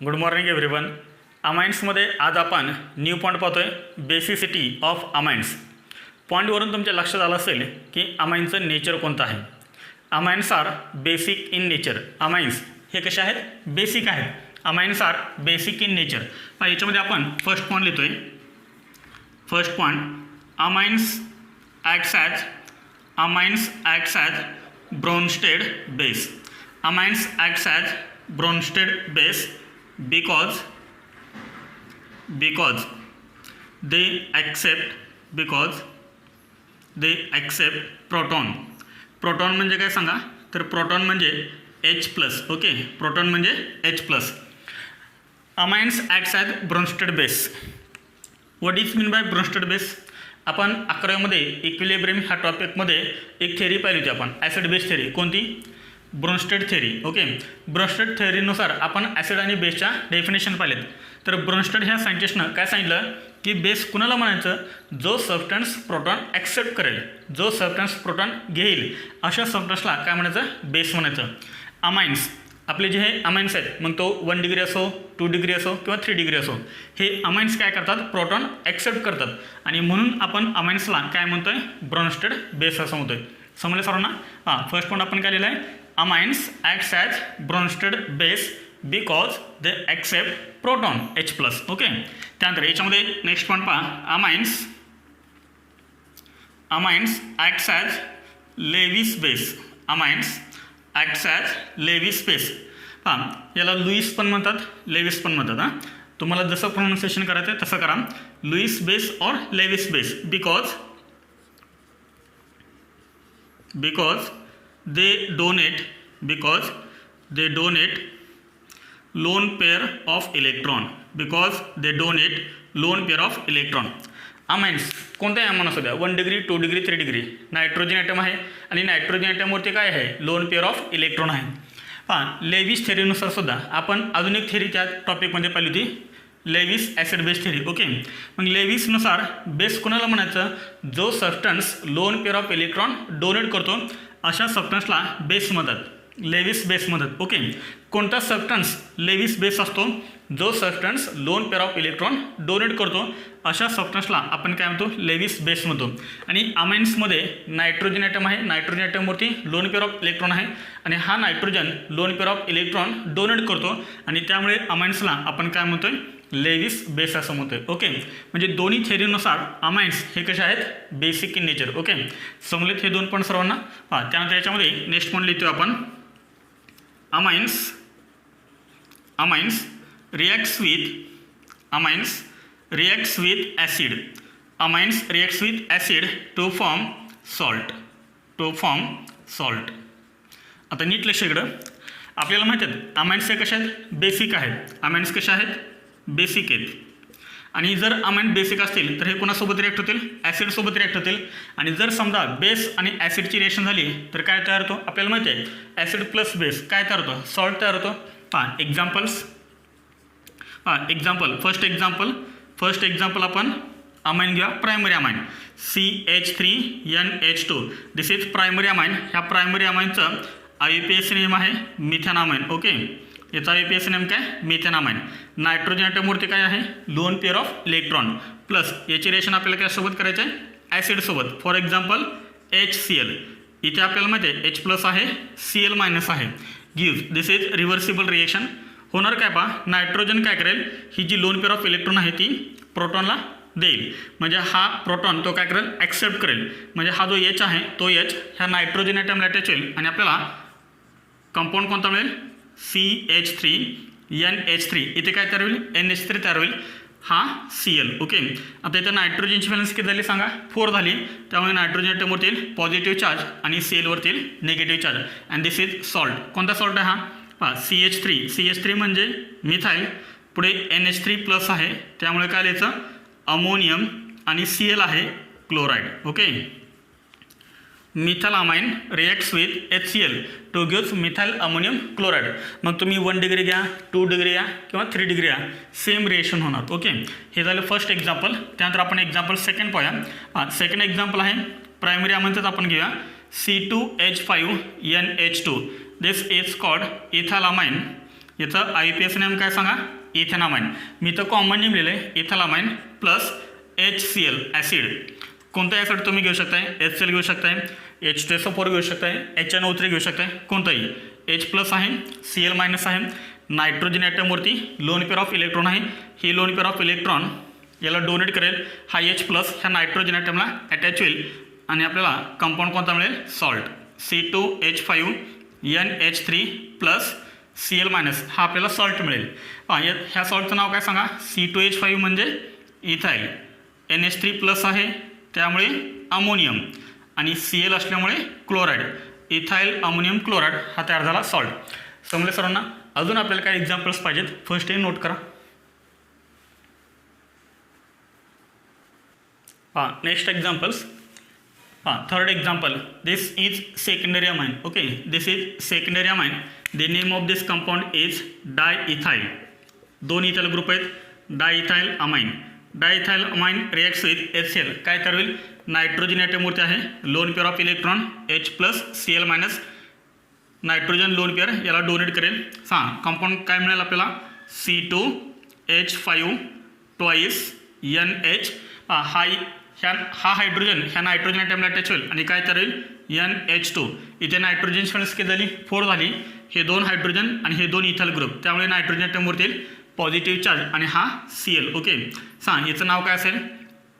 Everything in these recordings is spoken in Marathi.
Good morning everyone. अमाइन्समध्ये आज आपण न्यू पॉईंट पाहतोय, बेसिसिटी ऑफ अमाइन्स. पॉईंटवरून तुमच्या लक्षात आलं असेल की अमाइन्सचं नेचर कोणतं आहे. Amines are basic in nature. Amines हे कसे आहेत? बेसिक आहेत. Amines are basic in nature. याच्यामध्ये आपण फर्स्ट पॉईंट लिहितोय. First point, amines acts as Bronsted base. Amines acts as Bronsted base because they accept proton. Proton म्हणजे काय सांगा? तर प्रोटॉन म्हणजे H+. ओके, प्रोटॉन म्हणजे H+. Amines acts as Bronsted base. What is mean by Bronsted base? आपण 11वीमध्ये इक्विलिब्रियम ह्या टॉपिकमध्ये एक थेअरी पाहिली होती आपण, ॲसिड बेस थेअरी. कोणती? ब्रोन्स्टेड थेअरी. ओके, ब्रोन्स्टेड थेअरीनुसार आपण ॲसिड आणि बेसच्या डेफिनेशन पाहिलेत. तर ब्रोन्स्टेड ह्या सायंटिस्टनं काय सांगितलं की बेस कुणाला म्हणायचं? जो सबस्टन्स प्रोटॉन ॲक्सेप्ट करेल, जो सबस्टन्स प्रोटॉन घेईल, अशा सबस्टन्सला काय म्हणायचं? बेस म्हणायचं. अमाइन्स, आपले जे हे अमाइन्स आहेत, मग तो 1 डिग्री असो, 2 डिग्री असो किंवा 3 डिग्री असो, हे अमाइन्स काय करतात? प्रोटॉन ॲक्सेप्ट करतात. आणि म्हणून आपण अमाइन्सला काय म्हणतोय? ब्रोन्स्टेड बेस असं म्हणतोय. समजलं सर्वांना? हां, फर्स्ट पॉईंट आपण काय लिहिलं आहे? Amines acts as Bronsted base because they accept proton H+. Okay, त्यानंतर याच्यामध्ये नेक्स्ट पॉईंट पहा. Amines acts as Lewis base. Amines acts as Lewis base. हां, याला लुईस पण म्हणतात, लेविस पण म्हणतात. हां, तुम्हाला जसं प्रोनाऊन्सिएशन करायचं आहे तसं करा. Lewis base or Lewis base because they donate lone pair of electron. Amines कोणत्याही अमाउंट असू द्या, 1 degree, 2 degree, 3 degree, nitrogen atom आहे आणि नायट्रोजन ॲटमवरती काय आहे? लोन पेअर ऑफ इलेक्ट्रॉन आहे. पहा, लेविस थेअरीनुसार सुद्धा आपण अजून एक थेअरी त्या टॉपिकमध्ये पाहिली होती, Lewis acid base theory. Okay, मग लेविसनुसार बेस कोणाला म्हणायचं? जो substance lone pair of electron donate करतो, अशा सबस्टन्सला बेस म्हणतात, लेविस बेस म्हणतात. ओके, कोणता सबस्टन्स लेविस बेस असतो? जो substance lone pair of electron donate करतो, अशा सबस्टन्सला आपण काय म्हणतो? लेविस बेस म्हणतो. आणि अमाइन्समध्ये नायट्रोजन ॲटम आहे, नायट्रोजन ॲटमवरती लोन पेअर ऑफ इलेक्ट्रॉन आहे आणि हा nitrogen lone pair of electron donate करतो आणि त्यामुळे अमाइन्सला आपण काय म्हणतोय? लेविस बेस असं म्हणतोय. ओके, म्हणजे दोन्ही थेअरीनुसार अमाइन्स हे कसे आहेत? Basic in nature. ओके, समजलेत हे दोन पण सर्वांना? हां, त्यानंतर याच्यामध्ये नेक्स्ट पॉईंट लिहितो आपण. Amines reacts with acid to form salt. आता नीट लक्ष इकडं. आपल्याला माहीत आहेत अमाइन्स हे कशा आहेत? बेसिक आहेत. अमाइन्स कशा आहेत? बेसिक आहेत. आणि जर अमाइन्स बेसिक असतील तर हे कोणासोबत रिॲक्ट होतील? ॲसिडसोबत रिॲक्ट होतील. आणि जर समजा बेस आणि ॲसिडची रिएक्शन झाली तर काय तयार होतो? आपल्याला माहिती आहे ॲसिड प्लस बेस काय तयार होतं? सॉल्ट तयार होतो. हां, फर्स्ट एक्झाम्पल आपण अमाइन घेऊया. Primary amine CH3NH2. This is primary amine. ह्या प्रायमरी अमाइनचं IUPAC नेम आहे मिथेनामाइन. ओके, याचा IUPAC नेम काय? मिथेनामाइन. नायट्रोजन ॲटमवरती काय आहे? Lone pair of electron plus याची रिएक्शन आपल्याला त्यासोबत करायचं आहे? ॲसिडसोबत. For example HCl. इथे आपल्याला माहिती आहे H+ आहे, Cl- आहे. Gives, this is reversible reaction. होणार काय पहा? नायट्रोजन काय करेल? ही जी लोन पेअर ऑफ इलेक्ट्रॉन आहे ती प्रोटॉनला देईल. म्हणजे हा प्रोटॉन तो काय करेल? ॲक्सेप्ट करेल. म्हणजे हा जो H आहे तो H ह्या नायट्रोजन ॲटमला अटॅच होईल आणि आपल्याला कंपाऊंड कोणता मिळेल? CH3NH3. इथे काय तयार होईल? NH3 तयार होईल. हा Cl. ओके, आता इथं नायट्रोजनची व्हॅलन्स किती झाली सांगा? 4 झाली. त्यामुळे नायट्रोजन ॲटमवरती येईल पॉझिटिव्ह चार्ज आणि Clवरती येईल negative charge. And this is salt. कोणता सॉल्ट आहे हा? पहा, CH3 म्हणजे मिथाईल, पुढे NH3+ आहे, त्यामुळे काय लिहायचं? अमोनियम आणि Cl आहे chloride. Okay, methyl amine reacts with HCl to gives methyl ammonium chloride. मग तुम्ही 1 डिग्री घ्या, 2 डिग्री घ्या किंवा 3 डिग्री घ्या, सेम रिएक्शन होणार. ओके, हे झालं फर्स्ट एक्झाम्पल. त्यानंतर आपण एक्झाम्पल सेकंड पाहूया. सेकंड एक्झाम्पल आहे प्रायमरी अमाइनचंच आपण घेऊया. C2H5NH2. This is called ethylamine. याचं IUPAC नेम काय सांगा, इथेनामाइन. मी तर कॉमन नेम लिहिलं आहे इथेनामाइन प्लस HCl ॲसिड. कोणतं ॲसिड तुम्ही घेऊ शकताय, HCl घेऊ शकताय, H2SO4 घेऊ शकताय, HNO3 घेऊ शकताय, कोणतंही. H+ आहे, Cl- आहे, नायट्रोजन ॲटमवरती लोन पेअर ऑफ इलेक्ट्रॉन आहे. ही लोन पेअर ऑफ इलेक्ट्रॉन याला डोनेट करेल. हा H+ ह्या नायट्रोजन ॲटमला अटॅच होईल आणि आपल्याला कंपाऊंड कोणता मिळेल, salt. C2H5 NH3 plus Cl- हा आपल्याला सॉल्ट मिळेल. ह्या सॉल्टचं नाव काय सांगा, C2H5 म्हणजे इथाईल, NH3+ आहे त्यामुळे अमोनियम आणि Cl असल्यामुळे क्लोराईड. इथाईल अमोनियम क्लोराईड हा तयार झाला सॉल्ट. समजले सर्वांना. अजून आपल्याला काही एक्झाम्पल्स पाहिजेत, फर्स्ट हे नोट करा. Next examples. Third example, this is secondary amine. Okay, this is secondary amine. The name of this compound is diethyl. दोन इथाइल ग्रुप आहेत, diethyl amine. Diethyl amine reacts with HCl. काय तर होईल, नायट्रोजन ॲटमवरती आहे lone pair of electron H+ Cl- nitrogen lone pair याला डोनेट करेल. कंपाऊंड काय मिळेल आपल्याला, C2H5 2 NH. हा हायड्रोजन ह्या नायट्रोजन ॲटमला अटॅच होईल आणि काय तर होईल, NH2. इथे नायट्रोजन फ्रेंड्स किती झाली, 4 झाली. हे 2 हायड्रोजन आणि हे 2 इथाइल ग्रुप, त्यामुळे नायट्रोजन ॲटमवरती येईल पॉझिटिव्ह चार्ज आणि हा Cl. ओके, याचं नाव काय असेल,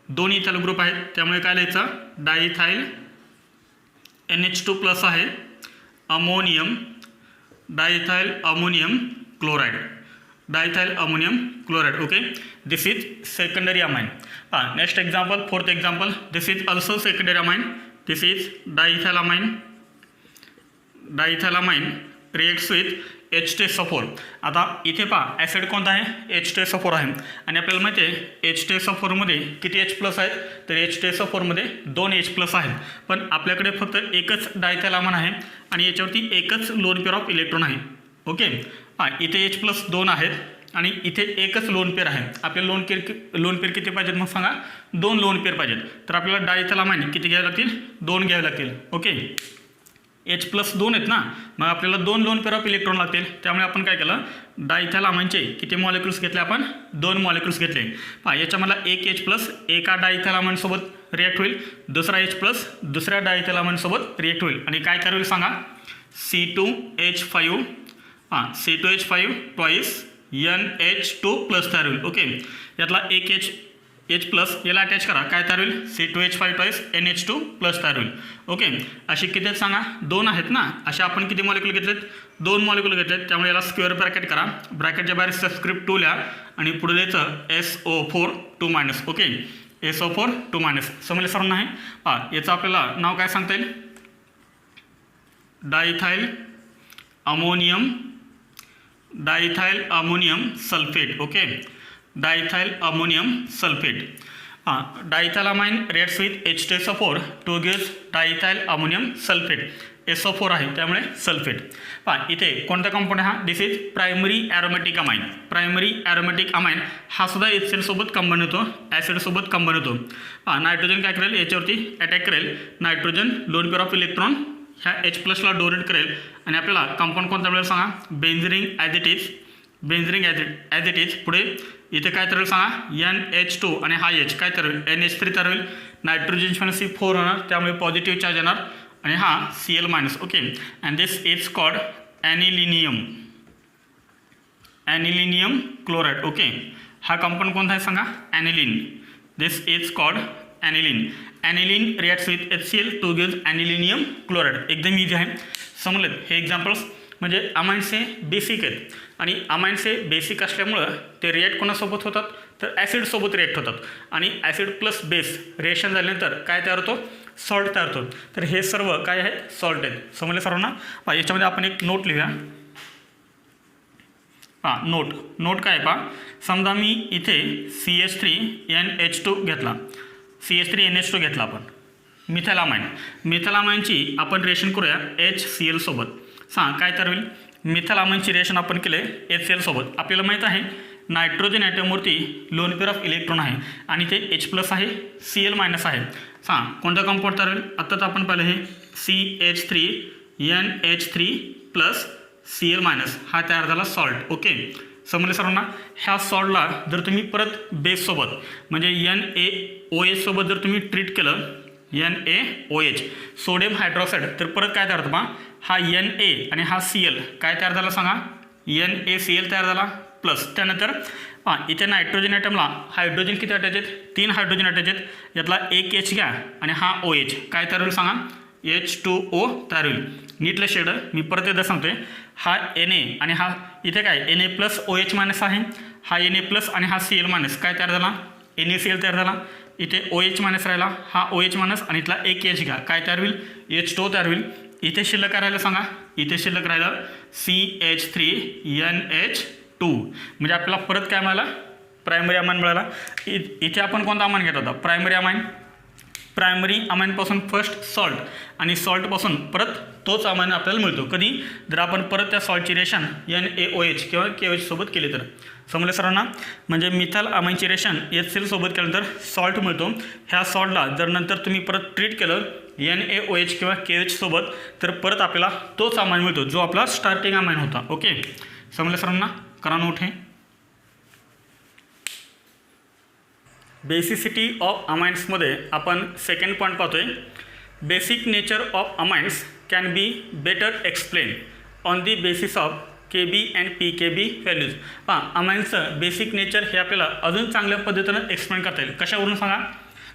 2 इथाइल ग्रुप आहेत त्यामुळे काय लिहायचं, डायइथाइल NH2+ आहे ammonium, diethyl ammonium chloride, diethyl ammonium chloride. Okay, this is secondary amine. Next example, fourth example, this is also secondary amine. This is diethyl amine. Diethyl amine reacts with H2SO4. आता इथे पहा ॲसिड कोणता आहे, H2SO4 आहे आणि आपल्याला माहिती आहे H2SO4 मध्ये किती H+ आहेत, तर H2SO4 मध्ये 2 H+ आहेत. पण आपल्याकडे फक्त एकच डायइथाइल अमाइन आहे आणि याच्यावरती एकच लोन पेअर ऑफ इलेक्ट्रॉन आहे. ओके, इथे H+ 2 आहेत आणि इथे एकच लोन पेअर आहे. आपल्याला लोन पेअर किती पाहिजेत मग सांगा, 2 लोन पेअर पाहिजेत. तर आपल्याला डायइथाइल अमाइन किती घ्यावे लागतील, 2 घ्यावे लागतील. ओके, H+ 2 आहेत ना, मग आपल्याला 2 लोन पेअर ऑफ इलेक्ट्रॉन लागतील. त्यामुळे आपण काय केलं, डायइथाइल अमाइनचे किती मॉलिक्युल्स घेतले आपण, 2 मॉलिक्युल्स घेतले. याच्यामधला एक H+ एका डायइथाइल अमाइनसोबत रिॲक्ट होईल, दुसरा H+ दुसऱ्या डायइथाइल अमाइनसोबत रिॲक्ट होईल आणि काय तयार होईल सांगा, C2H5 C2H5 2 NH2+ तयार होईल. ओके, यातला एक H+ याला अटॅच करा, काय तयार होईल, C2H5 2 NH2+ तयार होईल. ओके, अशी किती आहेत सांगा, 2 आहेत ना. अशा आपण किती मॉलिक्युल घेतलेत, 2 मॉलिक्युल घेतलेत. त्यामुळे याला स्क्वेअर ब्रॅकेट करा, ब्रॅकेटच्या बाहेर सबस्क्रिप्ट 2 लिहा आणि पुढे द्यायचं SO4 2-. Okay, SO4 2-. समजले सर्वांना आहे. याचं आपल्याला नाव काय सांगता येईल, diethyl ammonium sulphate. Okay, diethyl ammonium sulphate. Diethyl amine reacts with H2SO4 to gives diethyl ammonium sulphate. SO4 आहे त्यामुळे सल्फेट. इथे कोणता कंपाऊंड आहे हा, this is primary aromatic amine. Primary aromatic amine हा सुद्धा HCl सोबत कंबाईन होतो, ॲसिड सोबत कंबाईन होतो. नायट्रोजन काय करेल, याच्यावरती अटॅक करेल. Nitrogen lone pair of electron ह्या H+ ला डोनेट करेल आणि आपल्याला कंपाऊंड कोणता मिळेल सांगा, बेन्झिन ॲज इट इज. पुढे इथे काय तयार सांगा, NH2 आणि हा H काय तयार होईल, NH3 तयार होईल. नायट्रोजन फ्रेंड्स 4 होणार त्यामुळे पॉझिटिव्ह चार्ज येणार आणि हा Cl-. Okay, and this is called anilinium chloride. Okay, हा कंपाऊंड कोणता आहे सांगा, aniline. This is called aniline. Aniline reacts with HCl to gives anilinium chloride. एकदम इझी आहे, समजलेत हे एक्झाम्पल्स. म्हणजे अमाइन्सचे बेसिक आहेत आणि अमाइन्सचे बेसिक असल्यामुळं ते रिॲक्ट कोणासोबत होतात, तर ॲसिडसोबत रिॲक्ट होतात आणि ॲसिड प्लस बेस रिॲक्शन झाल्यानंतर काय तयार होतो, सॉल्ट तयार होतो. तर हे सर्व काय आहेत, सॉल्ट आहेत. समजले सर्वांना. याच्यामध्ये आपण एक नोट लिहूया. नोट काय पहा, समजा मी इथे CH3NH2 घेतला, CH3NH2 घेतला आपण, मिथाइल अमाइनची आपण रिएक्शन करूया HCl सोबत. काय तर होईल, मिथाइल अमाइनची रिएक्शन आपण केले HCl सोबत. आपल्याला माहीत आहे नायट्रोजन ॲटमवरती लोन पेअर ऑफ इलेक्ट्रॉन आहे आणि ते H+ आहे, Cl- आहे. कोणता कंपाऊंड तयार होईल, आत्ताच आपण पाहिलं हे CH3NH3 प्लस Cl मायनस हा तयार झाला सॉल्ट. ओके, समजले सर्वांना. ह्या सॉल्टला जर तुम्ही परत बेससोबत म्हणजे NaOH सोबत जर तुम्ही ट्रीट केलं NaOH सोडियम हायड्रॉक्साईड तर परत काय तयार होतं बा हा Na आणि हा Cl काय तयार झाला सांगा NaCl तयार झाला प्लस त्यानंतर इथे नायट्रोजन ॲटमला हायड्रोजन किती अटॅच आहेत 3 हायड्रोजन अटॅच आहेत यातला एक H घ्या आणि हा OH काय तयार होईल सांगा H2O तयार होईल. नीट लक्षात मी परत एकदा सांगतोय हा Na आणि हा इथे काय Na प्लस OH मायनस आहे हा Na प्लस आणि हा Cl मायनस काय तयार झाला NaCl तयार झाला. इथे OH मायनस राहिला हा OH मायनस आणि इथला एक H घ्या काय तयार होईल H2O तयार होईल. इथे शिल्लक काय राहिलं सांगा इथे शिल्लक राहिलं CH3NH2 म्हणजे आपल्याला परत काय मिळाला प्रायमरी अमाइन मिळाला. इथे आपण कोणता अमाइन घेत होता प्रायमरी अमाइन. प्रायमरी अमाइनपासून फर्स्ट सॉल्ट आणि सॉल्टपासून परत तोच अमाइन आपल्याला मिळतो कधी जर आपण परत त्या सॉल्टची रेशन NaOH किंवा KOH सोबत केली तर. समजले सर्वांना. म्हणजे मिथाइल अमाइनची रेशन HCl सोबत केल्यानंतर सॉल्ट मिळतो. ह्या सॉल्टला जर नंतर तुम्ही परत ट्रीट केलं NaOH किंवा KOH सोबत तर परत आपल्याला तोच अमाइन मिळतो जो आपला स्टार्टिंग अमाइन होता. ओके, समजले सर्वांना. करा नोट हे. बेसिसिटी ऑफ अमाइन्समध्ये आपण सेकंड पॉईंट पाहतोय. Basic nature of amines can be better explain on the basis of KB and PKB values. अमाइन्सचं बेसिक नेचर हे आपल्याला अजून चांगल्या पद्धतीनं एक्सप्लेन करता येईल. कशावरून सांगा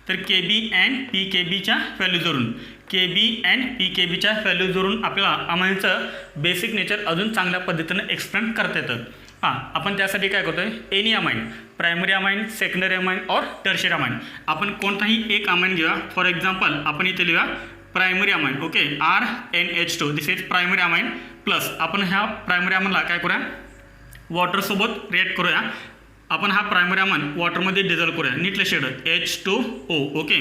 तर KB अँड PKBच्या व्हॅल्यूजवरून. KB अँड PKBच्या व्हॅल्यूजवरून आपल्याला अमाइन्सचं बेसिक नेचर अजून चांगल्या पद्धतीनं एक्सप्लेन करता येतं. आपण त्यासाठी काय करतोय any amine primary amine secondary amine और टर्शियरी अमाइन आपण कोणताही एक अमाइन घेऊया. फॉर एक्झाम्पल आपण इथे लिहूया primary amine. Okay, RNH2 this is primary amine plus आपण ह्या प्रायमरी अमाइनला काय करूया वॉटरसोबत रिएक्ट करूया. आपण हा प्रायमरी अमाइन वॉटरमध्ये डिझॉल्व करूया. नीट शेड H2O. ओके,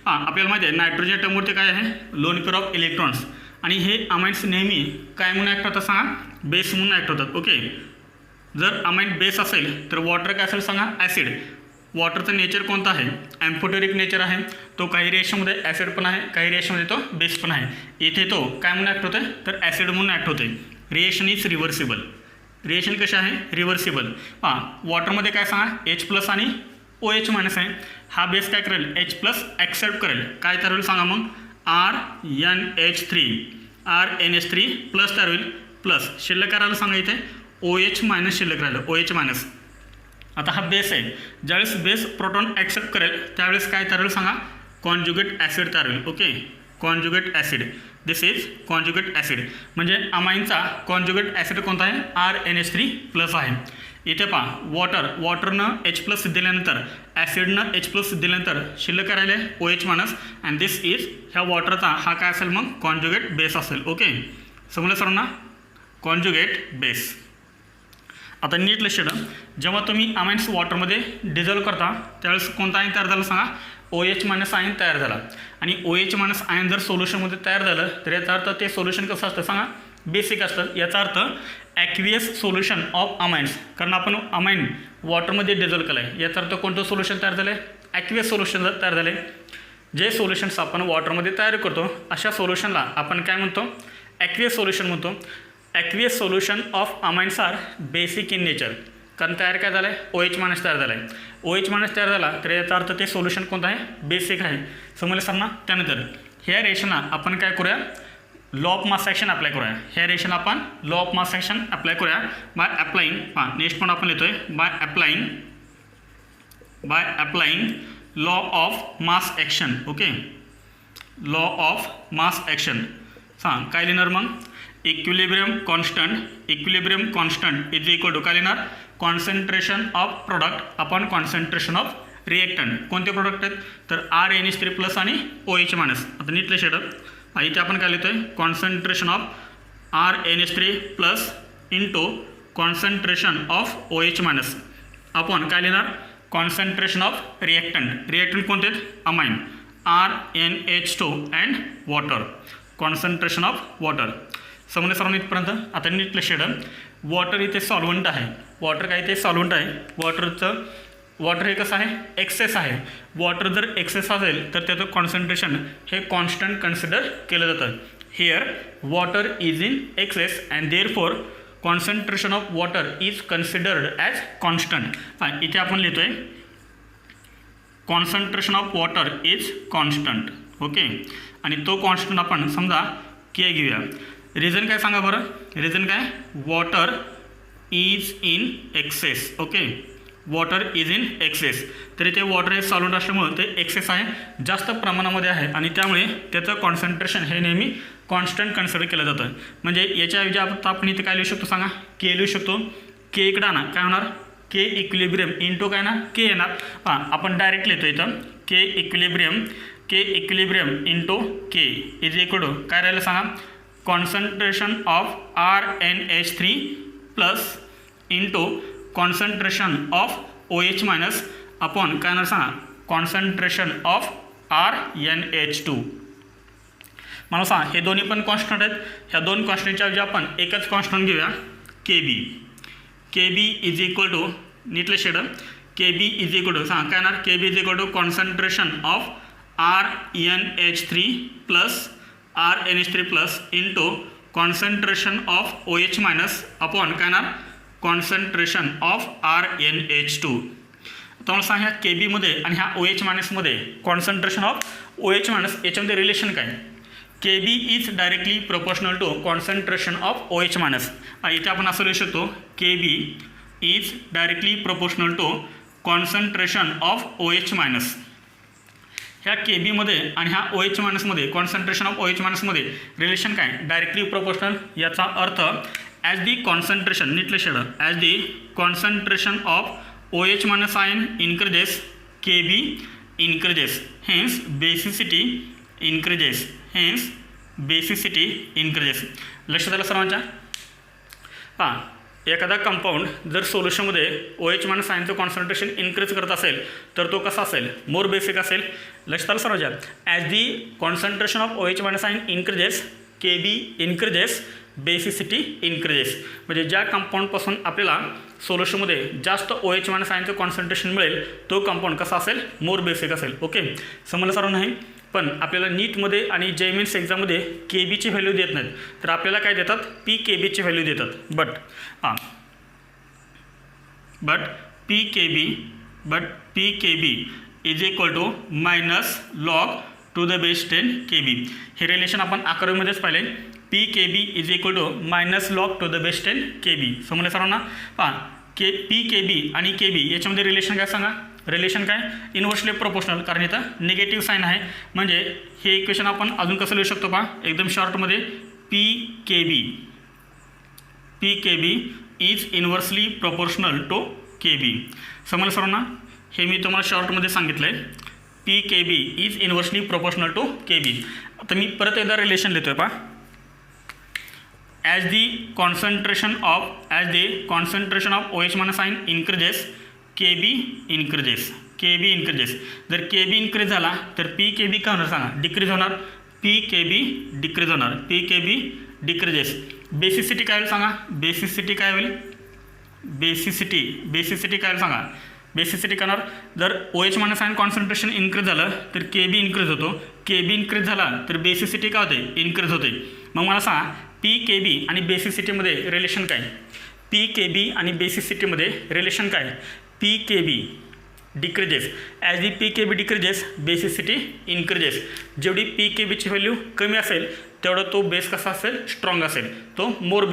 आपल्याला माहिती आहे नायट्रोजन टर्मवरती काय आहे लोन पेअर ऑफ इलेक्ट्रॉन्स आणि हे अमाइन्स नेहमी काय म्हणून ॲक्ट होतात सांगा बेस म्हणून ॲक्ट होतात. ओके, जर अमाइन बेस असेल तर वॉटर काय असेल सांगा ॲसिड. वॉटरचं नेचर कोणतं आहे ॲम्फोटेरिक नेचर आहे. तो काही रिएक्शनमध्ये ॲसिड पण आहे काही रिएक्शनमध्ये तो बेस पण आहे. इथे तो काय म्हणून ॲक्ट होते तर ॲसिड म्हणून ॲक्ट होते. Reaction is reversible. रिएक्शन कशी आहे रिव्हर्सिबल. वॉटरमध्ये काय सांगा H प्लस आणि OH मायनस आहे. हा बेस काय करेल H प्लस ॲक्सेप्ट करेल काय तयार होईल सांगा मग RNH3 प्लस तयार होईल प्लस शिल्लक करायला सांगा इथे OH मायनस शिल्लक राहिलं OH मायनस. आता हा बेस आहे ज्यावेळेस बेस प्रोटॉन ॲक्सेप्ट करेल त्यावेळेस काय तयार होईल सांगा कॉन्जुगेट ॲसिड तयार होईल. Okay, conjugate acid this is conjugate acid. म्हणजे अमाइनचा कॉन्जुगेट ॲसिड कोणता आहे RNH3 प्लस आहे. इथे पहा वॉटरनं H प्लस दिल्यानंतर ॲसिडनं H प्लस दिल्यानंतर शिल्लक राहिले OH minus and this is ह्या वॉटरचा हा काय असेल मग कॉन्जुगेट बेस असेल. ओके, समजलं सर्वांना कॉन्जुगेट बेस. आता नीट लक्षात जेव्हा तुम्ही अमाइन्स वॉटरमध्ये डिझॉल्व करता त्यावेळेस कोणता आयन तयार झाला सांगा OH मायनस आयन तयार झाला. आणि OH मायनस आयन जर सोल्युशनमध्ये तयार झालं तर याचा अर्थ ते सोल्युशन कसं असतं सांगा बेसिक असतं. याचा अर्थ ॲक्वियस सोल्युशन ऑफ अमाइन्स कारण आपण अमाइन वॉटरमध्ये डिझॉल्व केलं आहे याचा अर्थ कोणतं सोल्युशन तयार झालं आहे ॲक्वियस सोल्युशन तयार झाले. जे सोल्युशन्स आपण वॉटरमध्ये तयार करतो अशा सोल्युशनला आपण काय म्हणतो ॲक्वियस सोल्युशन म्हणतो. Aqueous solution of amines are basic in nature कारण तयार काय झालं आहे OH मायनस तयार झाला आहे. OH मायनस तयार झाला तर याचा अर्थ ते सोल्युशन कोणतं आहे बेसिक आहे. समजलं सर ना. त्यानंतर ह्या रेशनला आपण काय करूया law of mass action apply करूया. ह्या रेशनला आपण law of mass action apply करूया बाय अप्लाइंग. नेक्स्ट पण आपण लिहितोय by applying law of mass action. Okay, law of mass action सांग काय लिहिणार मग equilibrium constant is equal to काय लिहिणार concentration of product upon concentration of reactant. कोणते प्रोडक्ट आहेत तर RNH3 प्लस आणि OH मायनस. आता नीट लक्षात इथे आपण काय लिहितोय concentration of RNH3 plus into concentration of OH minus upon काय लिहिणार कॉन्सन्ट्रेशन ऑफ रिएक्टंट कोणते आहेत amine RNH2 and water concentration of water. समजलं सर्वांनी इथपर्यंत. आता नीट लक्षात वॉटर इथे सॉल्वंट आहे. वॉटर काय इथे सॉल्वंट आहे. वॉटर हे कसं आहे एक्सेस आहे. वॉटर जर एक्सेस असेल तर त्याचं कॉन्सन्ट्रेशन हे कॉन्स्टंट कन्सिडर केलं जातं. Here water is in excess and therefore concentration of water is considered as constant. इथे आपण लिहितो आहे concentration of water is constant. Okay, आणि तो कॉन्स्टंट आपण समजा के घेऊया. रिझन काय सांगा बरं, रिझन काय, water is in excess. Okay, water is in excess. तर इथे वॉटर हे सॉल्व्हेंट असल्यामुळे ते एक्सेस आहे, जास्त प्रमाणामध्ये आहे, आणि त्यामुळे त्याचं कॉन्सन्ट्रेशन हे नेहमी कॉन्स्टंट कन्सिडर केलं जातं. म्हणजे याच्याऐवजी आपण इथे काय लिहू शकतो सांगा, के लिहू शकतो. के इकडं ना काय होणार, के इक्विलिब्रियम इंटू काय ना के येणार. आपण डायरेक्ट लिहितो इथं K equilibrium into K is equal to काय राहिलं सांगा, concentration of RnH3 plus into concentration of OH minus upon काय ना सांगा, कॉन्सन्ट्रेशन ऑफ RnH2. मला सांगा हे दोन्ही पण कॉन्स्टंट आहेत. ह्या दोन कॉन्स्टंटच्या ऐवजी आपण एकच कॉन्स्टंट घेऊया, K B is equal to नीटले शेड K B is equal to सांगा काय येणार, K B is equal to concentration of RnH3 plus into concentration of OH minus upon काय येणार, कॉन्सन्ट्रेशन ऑफ RnH2. तर मला सांगा ह्या के बीमध्ये आणि ह्या OH मायनसमध्ये कॉन्सन्ट्रेशन ऑफ OH मायनस याच्यामध्ये रिलेशन काय, K B is directly proportional to concentration of OH minus. इथे आपण असं लिहू शकतो K B is directly proportional to concentration of OH minus. ह्या के बीमध्ये आणि ह्या OH मायनसमध्ये कॉन्सन्ट्रेशन ऑफ OH मायनसमध्ये रिलेशन काय, डायरेक्टली प्रोपोर्शनल. याचा अर्थ ॲज दी कॉन्सन्ट्रेशन नीटले शेड as the concentration of OH minus ion increases, K B increases, hence basicity increases, hence basicity increases. लक्षात आलं सर्वांच्या. एखादा कंपाऊंड जर सोल्युशनमध्ये OH मायनस आयनचं कॉन्सन्ट्रेशन इन्क्रीज करत असेल तर तो कसा असेल, मोर बेसिक असेल. लक्षात आलं सर्वांच्या. As the concentration of OH minus ion increases, K B increases, basicity increases. म्हणजे ज्या कंपाऊंडपासून आपल्याला सोल्युशनमध्ये जास्त OH मायनस आयनचं कॉन्सन्ट्रेशन मिळेल तो कंपाऊंड कसा असेल, मोर बेसिक असेल. ओके, समजलं सर्व नाही. पण आपल्याला नीटमध्ये आणि JEE एक्झाममध्ये के बीची व्हॅल्यू देत नाहीत, तर आपल्याला काय देतात, PKB ची व्हॅल्यू देतात. But PKB is equal to minus log to the base 10 KB. हे रिलेशन आपण 11वीमध्येच पाहिले. PKB is equal to minus log to the base 10 KB. समजलं सर्वांना. PKB आणि KB याच्यामध्ये रिलेशन काय सांगा, रिलेशन काय, इन्व्हर्सली प्रोपोर्शनल. कारण इथं निगेटिव्ह साईन आहे. म्हणजे हे इक्वेशन आपण अजून कसं लिहू शकतो एकदम शॉर्टमध्ये, PKB is inversely proportional to KB. समजलं सर्वांना. हे मी तुम्हाला शॉर्टमध्ये सांगितलं आहे, PKB is inversely proportional to KB. आता मी परत एकदा रिलेशन लिहितो आहे as the concentration of OH minus ion increases, KB increases. जर KB इन्क्रीज झाला तर PKB काय होणार सांगा, डिक्रीज होणार. PKB decreases. बेसिसिटी काय होईल सांगा, बेसिसिटी काय होईल सांगा. बेसिसिटी करणार जर OH minus ion concentration increase झालं तर KB इन्क्रीज होतो. KB इन्क्रीज झाला तर बेसिसिटी काय होते, इन्क्रीज होते. मग मला सांगा PKB आणि बेसिसिटीमध्ये रिलेशन काय, PKB आणि बेसिसिटीमध्ये रिलेशन काय, PKB डिक्रीजेस. ॲज दी PKB डिक्रीजेस, बेसिसिटी इन्क्रीजेस. जेवढी PKBची व्हॅल्यू कमी असेल तेवढा तो बेस कसा असेल, स्ट्रॉंग असेल, तो मोर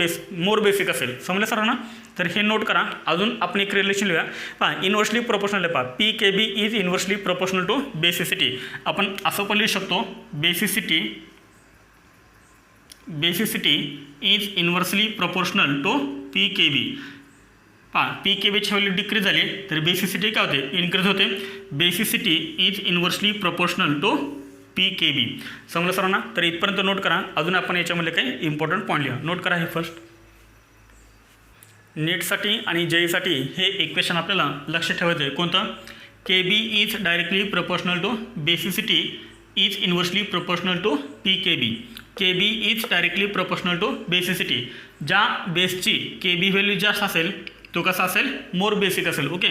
बेसिक असेल. समजलं सर्वांना. तर हे नोट करा. अजून आपण एक रिलेशन लिहूया. इन्व्हर्सली प्रोपोर्शनल आहे. PKB is inversely proportional to basicity. आपण असं पण लिहू शकतो, basicity is inversely proportional to PKB. PKBची व्हॅल्यू डिक्रीज झाली तर बेसिसिटी काय होते, इन्क्रीज होते. Basicity is inversely proportional to PKB. समजलं सर्वांना. तर इथपर्यंत नोट करा. अजून आपण याच्यामध्ये काही इम्पॉर्टंट पॉईंट लिहा. नोट करा हे फर्स्ट. नीटसाठी आणि JEEसाठी हे इक्वेशन आपल्याला लक्ष ठेवायचं आहे. कोणतं, KB is directly proportional to basicity is inversely proportional to PKB. KB is directly proportional to basicity. ज्या बेसची KB व्हॅल्यू जास्त असेल तो कसा असेल, मोर बेसिक असेल. Okay,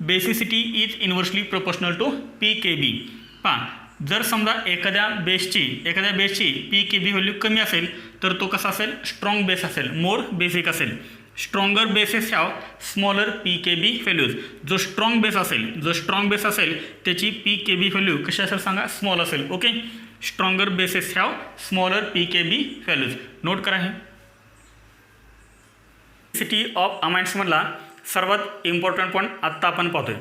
basicity is inversely proportional to PKB. जर समजा एखाद्या बेसची PKB व्हॅल्यू कमी असेल तर तो कसा असेल, स्ट्रॉंग बेस असेल, मोर बेसिक असेल. Stronger bases have smaller pKb values. जो स्ट्रॉंग बेस असेल त्याची pKb व्हॅल्यू कशी असेल सांगा, स्मॉल असेल. Okay, stronger bases have smaller pKb values. Note करा हे. सिटी ऑफ अमाइन्समधला सर्वात इम्पॉर्टंट पॉईंट आत्ता आपण पाहतोय.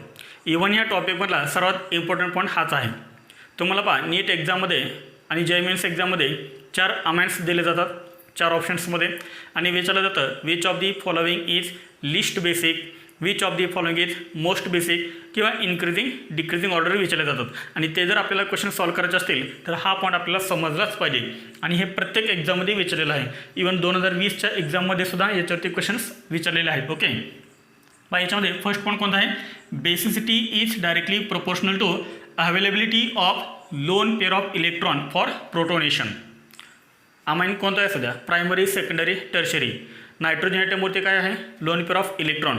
इव्हन या टॉपिकमधला सर्वात इम्पॉर्टंट पॉईंट हाच आहे. तुम्हाला पहा नीट एक्झाममध्ये आणि JEE एक्झाममध्ये 4 अमाइन्स दिले जातात 4 ऑप्शन्समध्ये आणि विचारलं जातं which of the following is list basic, which of the following is most basic किंवा इन्क्रीजिंग डिक्रीजिंग ऑर्डर विचारले जातात. आणि ते जर आपल्याला क्वेश्चन सॉल्व करायचे असतील तर हा पॉईंट आपल्याला समजलाच पाहिजे आणि हे प्रत्येक एक्झाममध्ये विचारलेलं आहे. इव्हन 2020च्या एक्झाममध्ये सुद्धा याच्यावरती क्वेश्चन्स विचारलेले आहेत. ओके, मग याच्यामध्ये फर्स्ट पॉईंट कोणता आहे, basicity is directly proportional to availability of lone pair of electron for protonation. Amine कोणता आहे सध्या, प्रायमरी, सेकंडरी, टर्शरी. नायट्रोजन ॲटमवरती काय आहे, लोन पेअर ऑफ इलेक्ट्रॉन.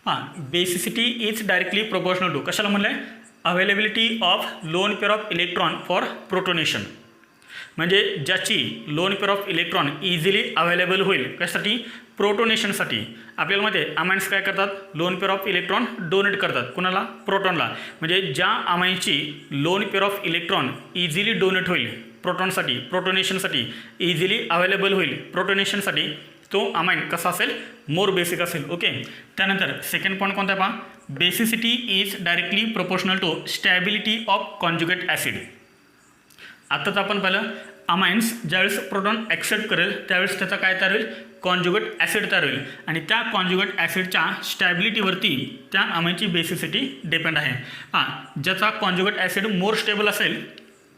हां, basicity is directly proportional to कशाला म्हणलं आहे, availability of lone pair of electron for protonation. म्हणजे ज्याची lone pair of electron easily available होईल कशासाठी, प्रोटोनेशनसाठी. आपल्याला माहिती आहे अमाइन्स काय करतात, lone pair of electron donate करतात कुणाला, प्रोटॉनला. म्हणजे ज्या अमाइन्सची lone pair of electron easily donate होईल प्रोटॉनसाठी, प्रोटोनेशनसाठी इझिली अवेलेबल होईल प्रोटोनेशनसाठी, तो अमाइन कसा असेल, मोर बेसिक असेल. ओके, त्यानंतर सेकंड पॉईंट कोणता आहे पहा, basicity is directly proportional to stability of conjugate acid. आत्ताच आपण पाहिलं अमाइन्स ज्यावेळेस प्रोटॉन ॲक्सेप्ट करेल त्यावेळेस त्याचा काय तयार होईल, कॉन्जुगेट ॲसिड तयार होईल आणि त्या कॉन्जुगेट ॲसिडच्या स्टॅबिलिटीवरती त्या अमाइनची बेसिसिटी डिपेंड आहे. हां, ज्याचा कॉन्जुगेट ॲसिड मोर स्टेबल असेल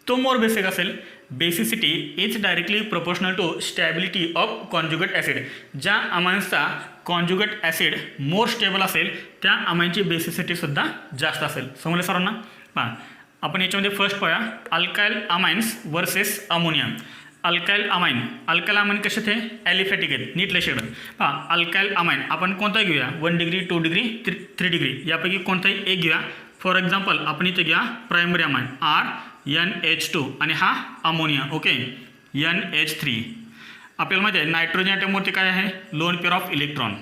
तो मोर बेसिक असेल. Basicity is directly proportional to stability of conjugate acid. ज्या अमाइन्सचा कॉन्जुगेट ॲसिड मोर स्टेबल असेल त्या अमाइनची बेसिसिटीसुद्धा जास्त असेल. समजलं सर्वांना. हां, आपण याच्यामध्ये फर्स्ट पाहूया alkyl amines versus ammonia. Alkyl amine कसे ते ॲलिफॅटिक आहेत, नीट लक्षात. पहा अल्काइल अमाइन आपण कोणता घेऊया, 1 डिग्री 2 डिग्री 3 डिग्री यापैकी कोणताही एक घेऊया. फॉर एक्झाम्पल आपण इथे घ्या प्रायमरी अमाइन RNH2 आणि हा अमोनिया. Okay, NH3. आपल्याला माहिती आहे नायट्रोजन ॲटमवरती काय आहे, lone pair of electron.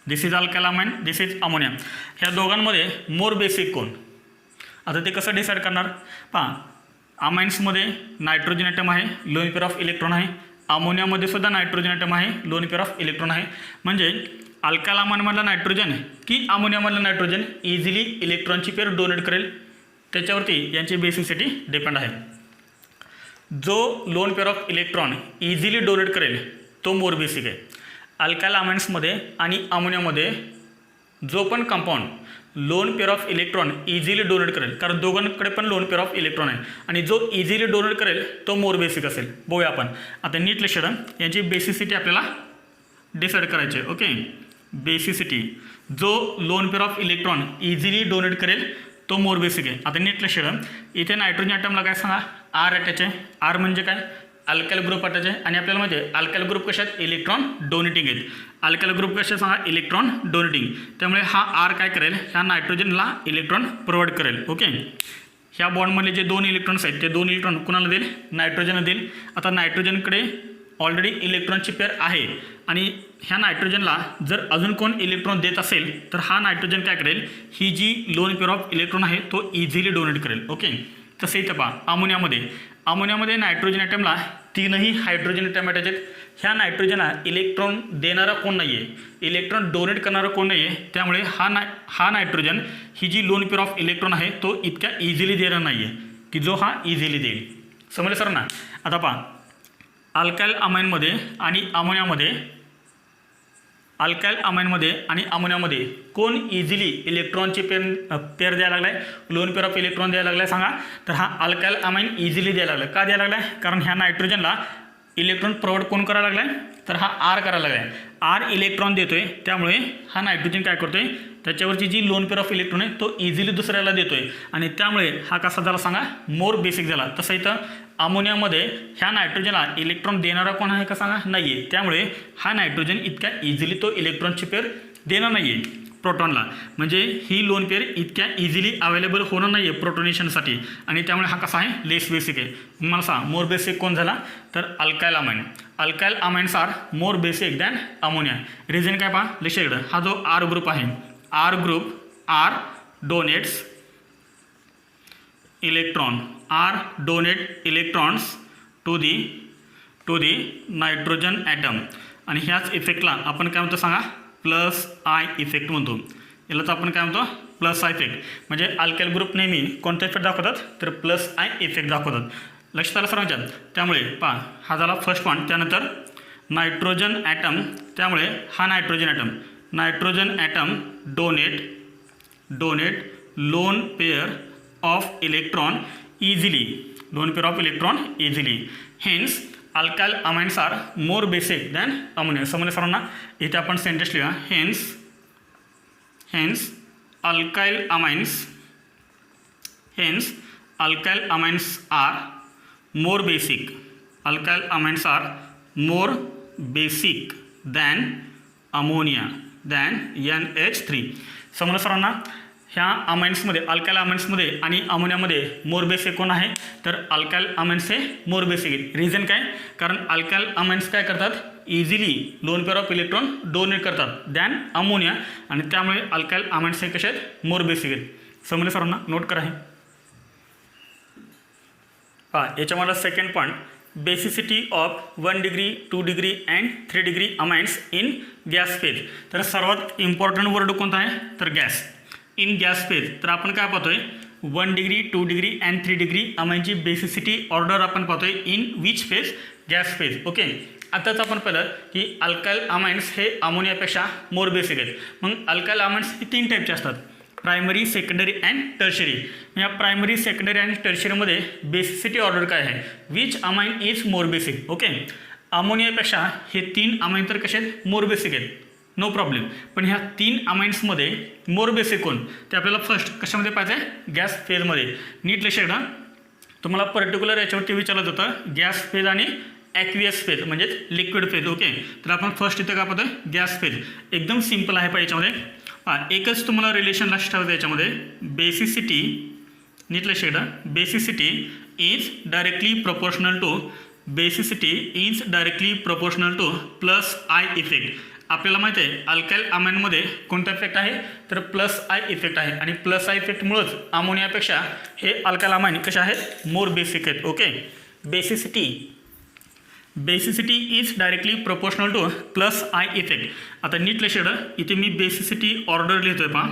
This is alkyl amine, this is ammonia. ह्या दोघांमध्ये मोर बेसिक कोण, आता ते कसं डिसाईड करणार. पहा अमाइन्समध्ये नायट्रोजन ॲटम आहे, लोन पेअर ऑफ इलेक्ट्रॉन आहे. अमोनियामध्ये सुद्धा नायट्रोजन ॲटम आहे, लोन पेअर ऑफ इलेक्ट्रॉन आहे. म्हणजे अल्काइल अमाइनमधला नायट्रोजन की अमोनियामधलं नायट्रोजन इझिली इलेक्ट्रॉनची पेअर डोनेट करेल त्याच्यावरती यांची बेसिसिटी डिपेंड आहे. जो loan pair of electron easily donate करेल तो मोर बेसिक आहे. अल्काइल अमाइन्समध्ये आणि अमोनियामध्ये जो पण compound loan pair of electron easily donate करेल, कारण दोघांकडे पण लोन पेअर ऑफ इलेक्ट्रॉन आहे आणि जो इझिली डोनेट करेल तो मोर बेसिक असेल. बघूया आपण आता नीट लक्षात यांची बेसिसिटी आपल्याला डिसाईड करायची आहे. ओके, बेसिसिटी जो loan pair of electron easily donate करेल तो मोर बेसिक आहे. आता नीट लक्षात इथे नायट्रोजन ॲटमला काय सांगा, R अटॅच आहे. R म्हणजे काय, अल्काइल ग्रुप अटॅच आहे आणि आपल्याला माहिती आहे अल्काइल ग्रुप कशात, इलेक्ट्रॉन डोनेटिंग आहेत. अल्काइल ग्रुप कशा सांगा, इलेक्ट्रॉन डोनेटिंग. त्यामुळे हा R काय करेल, ह्या नायट्रोजनला इलेक्ट्रॉन प्रोव्हाइड करेल. ओके, ह्या बॉन्डमधले जे 2 इलेक्ट्रॉन्स आहेत ते 2 इलेक्ट्रॉन कुणाला देईल, नायट्रोजनला देईल. आता नायट्रोजनकडे ऑलरेडी इलेक्ट्रॉनची पेअर आहे आणि ह्या नायट्रोजनला जर अजून कोण इलेक्ट्रॉन देत असेल तर हा नायट्रोजन काय करेल, ही जी लोन पेअर ऑफ इलेक्ट्रॉन आहे तो इझिली डोनेट करेल. ओके, तसं इथं पहा अमोनियामध्ये नायट्रोजन ॲटमला 3ही हायड्रोजन ॲटम अटॅच आहेत. ह्या नायट्रोजनला इलेक्ट्रॉन देणारा कोण नाही आहे, इलेक्ट्रॉन डोनेट करणारा कोण नाही आहे. त्यामुळे हा नायट्रोजन ही जी लोन पेअर ऑफ इलेक्ट्रॉन आहे तो इतक्या इझिली देणार नाही आहे की जो हा इझिली देईल. समजलं सर ना. आता पहा अल्काइल अमाइनमध्ये आणि अमोनियामध्ये कोण इझिली इलेक्ट्रॉनची पेअर द्यायला लागला आहे, लोन पेअर ऑफ इलेक्ट्रॉन द्यायला लागला आहे सांगा. तर हा अल्काइल अमाइन इझिली द्यायला लागला. का द्यायला लागला आहे, कारण ह्या नायट्रोजनला इलेक्ट्रॉन प्रोव्हाइड कोण करायला लागला आहे, तर हा R करायला लागला आहे. R इलेक्ट्रॉन देतोय त्यामुळे हा नायट्रोजन काय करतोय, त्याच्यावरची जी लोन पेअर ऑफ इलेक्ट्रॉन आहे तो इझिली दुसऱ्याला देतोय आणि त्यामुळे हा कसा झाला सांगा, मोर बेसिक झाला. तसं इथं अमोनियामध्ये ह्या नायट्रोजनला इलेक्ट्रॉन देणारा कोण आहे का सांगा, नाही आहे. त्यामुळे हा नायट्रोजन इतक्या इझिली तो इलेक्ट्रॉनची पेअर देणार नाही आहे. प्रोटॉनला, म्हणजे ही लोन पेअर इतक्या इझिली अवेलेबल होणार नाही आहे प्रोटोनेशनसाठी, आणि त्यामुळे हा कसा आहे लेस बेसिक आहे. मला सांगा मोर बेसिक कोण झाला, तर alkyl amine. Alkyl amines are more basic than ammonia. Reason काय पहा लक्षात इकडं, हा जो आर ग्रुप आहे, R group R donates electron, R donate electrons to the nitrogen atom, आणि ह्याच इफेक्टला आपण काय म्हणतो सांगा, प्लस आय इफेक्ट म्हणतो. याला तर आपण काय म्हणतो प्लस आय इफेक्ट. म्हणजे अल्काइल ग्रुप नेहमी कोणता इफेक्ट दाखवतात, तर प्लस आय इफेक्ट दाखवतात. लक्षात आलं सर्वांच्या. त्यामुळे पहा हा झाला फर्स्ट पॉईंट. त्यानंतर नायट्रोजन ॲटम, त्यामुळे हा nitrogen atom donate lone pair of electron easily, hence alkyl amines are more basic than ammonia. समजले सर्वांना. इथे आपण सेंटेन्स लिहा, hence alkyl amines are more basic than ammonia than NH3. समजलं सर्वांना. ह्या अमाइन्समध्ये, अल्काइल अमाइन्समध्ये आणि अमोनियामध्ये मोर बेसिक कोण आहे, तर अल्काइल अमाइन्स हे मोर बेसिक आहे. रिझन काय, कारण अल्काइल अमाइन्स काय करतात, easily loan pair of electron donate करतात दॅन अमोनिया, आणि त्यामुळे अल्काइल अमाइन्स हे कसे आहेत, मोर बेसिक आहेत. समजले सर्वांना. नोट करा हे. पहा याच्यामध्ये second point, basicity of 1 degree 2 degree and 3 degree amines in gas phase. तर सर्वात इम्पॉर्टंट वर्ड कोणता आहे, तर गॅस. इन गॅस फेज तर आपण काय पाहतोय, 1 डिग्री 2 डिग्री अँड 3 डिग्री अमाइनची बेसिसिटी ऑर्डर आपण पाहतोय in which phase, gas phase. Okay. आताच आपण पाहिलं की अल्काइल अमाइन्स हे अमोनियापेक्षा मोर बेसिक आहेत. मग अल्काइल अमाइन्स हे 3 टाईपचे असतात, प्रायमरी, सेकंडरी अँड टर्शरी. या प्रायमरी, सेकंडरी आणि टर्शरीमध्ये बेसिसिटी ऑर्डर काय आहे, which amine is more basic. Okay. अमोनियापेक्षा हे 3 अमाइन तर कसे आहेत, मोर बेसिक आहेत, नो प्रॉब्लेम. पण ह्या 3 अमाइन्समध्ये मोर बेसिक कोण, ते आपल्याला फर्स्ट कशामध्ये पाहिजे आहे, गॅस फेजमध्ये. नीट लक्षात घ्या. तुम्हाला पर्टिक्युलर याच्यावरती विचारलं होतं गॅस फेज आणि ॲक्वियस फेज म्हणजेच लिक्विड फेज. ओके. तर आपण फर्स्ट इथं काय पाहतोय, गॅस फेज. एकदम सिम्पल आहे. पाहिजे याच्यामध्ये एकच तुम्हाला रिलेशन लक्षात ठेवायचं. याच्यामध्ये बेसिसिटी, नीट लक्षात घ्या, basicity is directly proportional two plus I effect. आपल्याला माहिती आहे अल्काइल अमाइनमध्ये कोणता इफेक्ट आहे, तर प्लस आय इफेक्ट आहे, आणि प्लस आय इफेक्टमुळेच अमोनियापेक्षा हे अल्काइल अमाइन कशा आहेत, मोर बेसिक आहेत. Okay. Basicity is directly proportional two plus I effect. आता नीट लक्षात घ्या, इथे मी बेसिसिटी ऑर्डर लिहितोय. पहा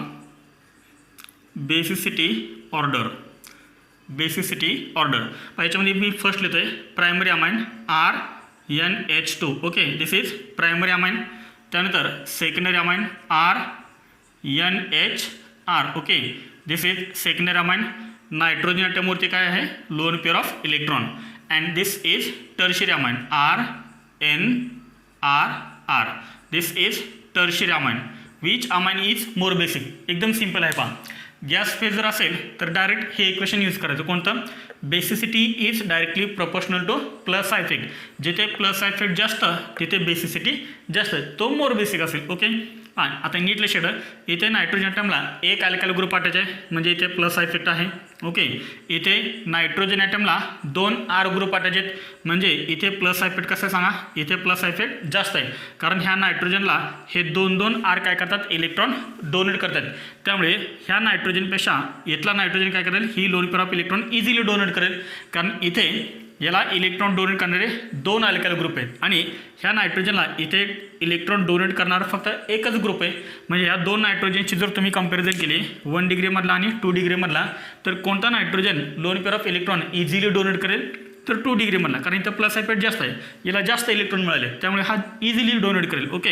बेसिसिटी ऑर्डर. याच्यामध्ये मी फर्स्ट लिहितोय primary amine RNH2. Okay. This is primary amine. त्यानंतर secondary amine RNHR. Okay. This is secondary amine. Nitrogen ॲटमवरती काय आहे, lone pair of electron. And this is tertiary amine RNRR. This is tertiary amine. Which amine is more basic. एकदम सिम्पल आहे. पहा गॅस फेज जर असेल तर डायरेक्ट हे इक्वेशन यूज करायचं. कोणतं, basicity is directly proportional two plus I effect. जिथे प्लस आय इफेक्ट जास्त तिथे बेसिसिटी जास्त, तो मोर बेसिक असेल. ओके. हां. आता नीट लक्षात ठेवा, इथे नायट्रोजन ॲटमला एक अल्काइल ग्रुप अटॅच आहे, म्हणजे इथे प्लस आय इफेक्ट आहे. ओके. इथे नायट्रोजन ॲटमला 2 R ग्रुप अटॅच आहेत, म्हणजे इथे प्लस आय इफेक्ट कसं सांगा, इथे प्लस आय इफेक्ट जास्त आहे, कारण ह्या नायट्रोजनला हे 2 R काय करतात, इलेक्ट्रॉन डोनेट करतात. त्यामुळे ह्या नायट्रोजनपेक्षा इथला नायट्रोजन काय करेल, ही lone pair of electron easily donate करेल, कारण इथे याला इलेक्ट्रॉन डोनेट करणारे 2 अल्काइल ग्रुप आहेत, आणि ह्या नायट्रोजनला इथे इलेक्ट्रॉन डोनेट करणारा फक्त एकच ग्रुप आहे. म्हणजे ह्या 2 नायट्रोजनची जर तुम्ही कंपॅरिझन केली 1 डिग्रीमधला आणि 2 डिग्रीमधला, तर कोणता nitrogen lone pair of electron easily donate करेल, तर 2 डिग्रीमधला, कारण इथं प्लस इफेक्ट जास्त आहे, याला जास्त इलेक्ट्रॉन मिळाले, त्यामुळे हा इझिली डोनेट करेल. ओके.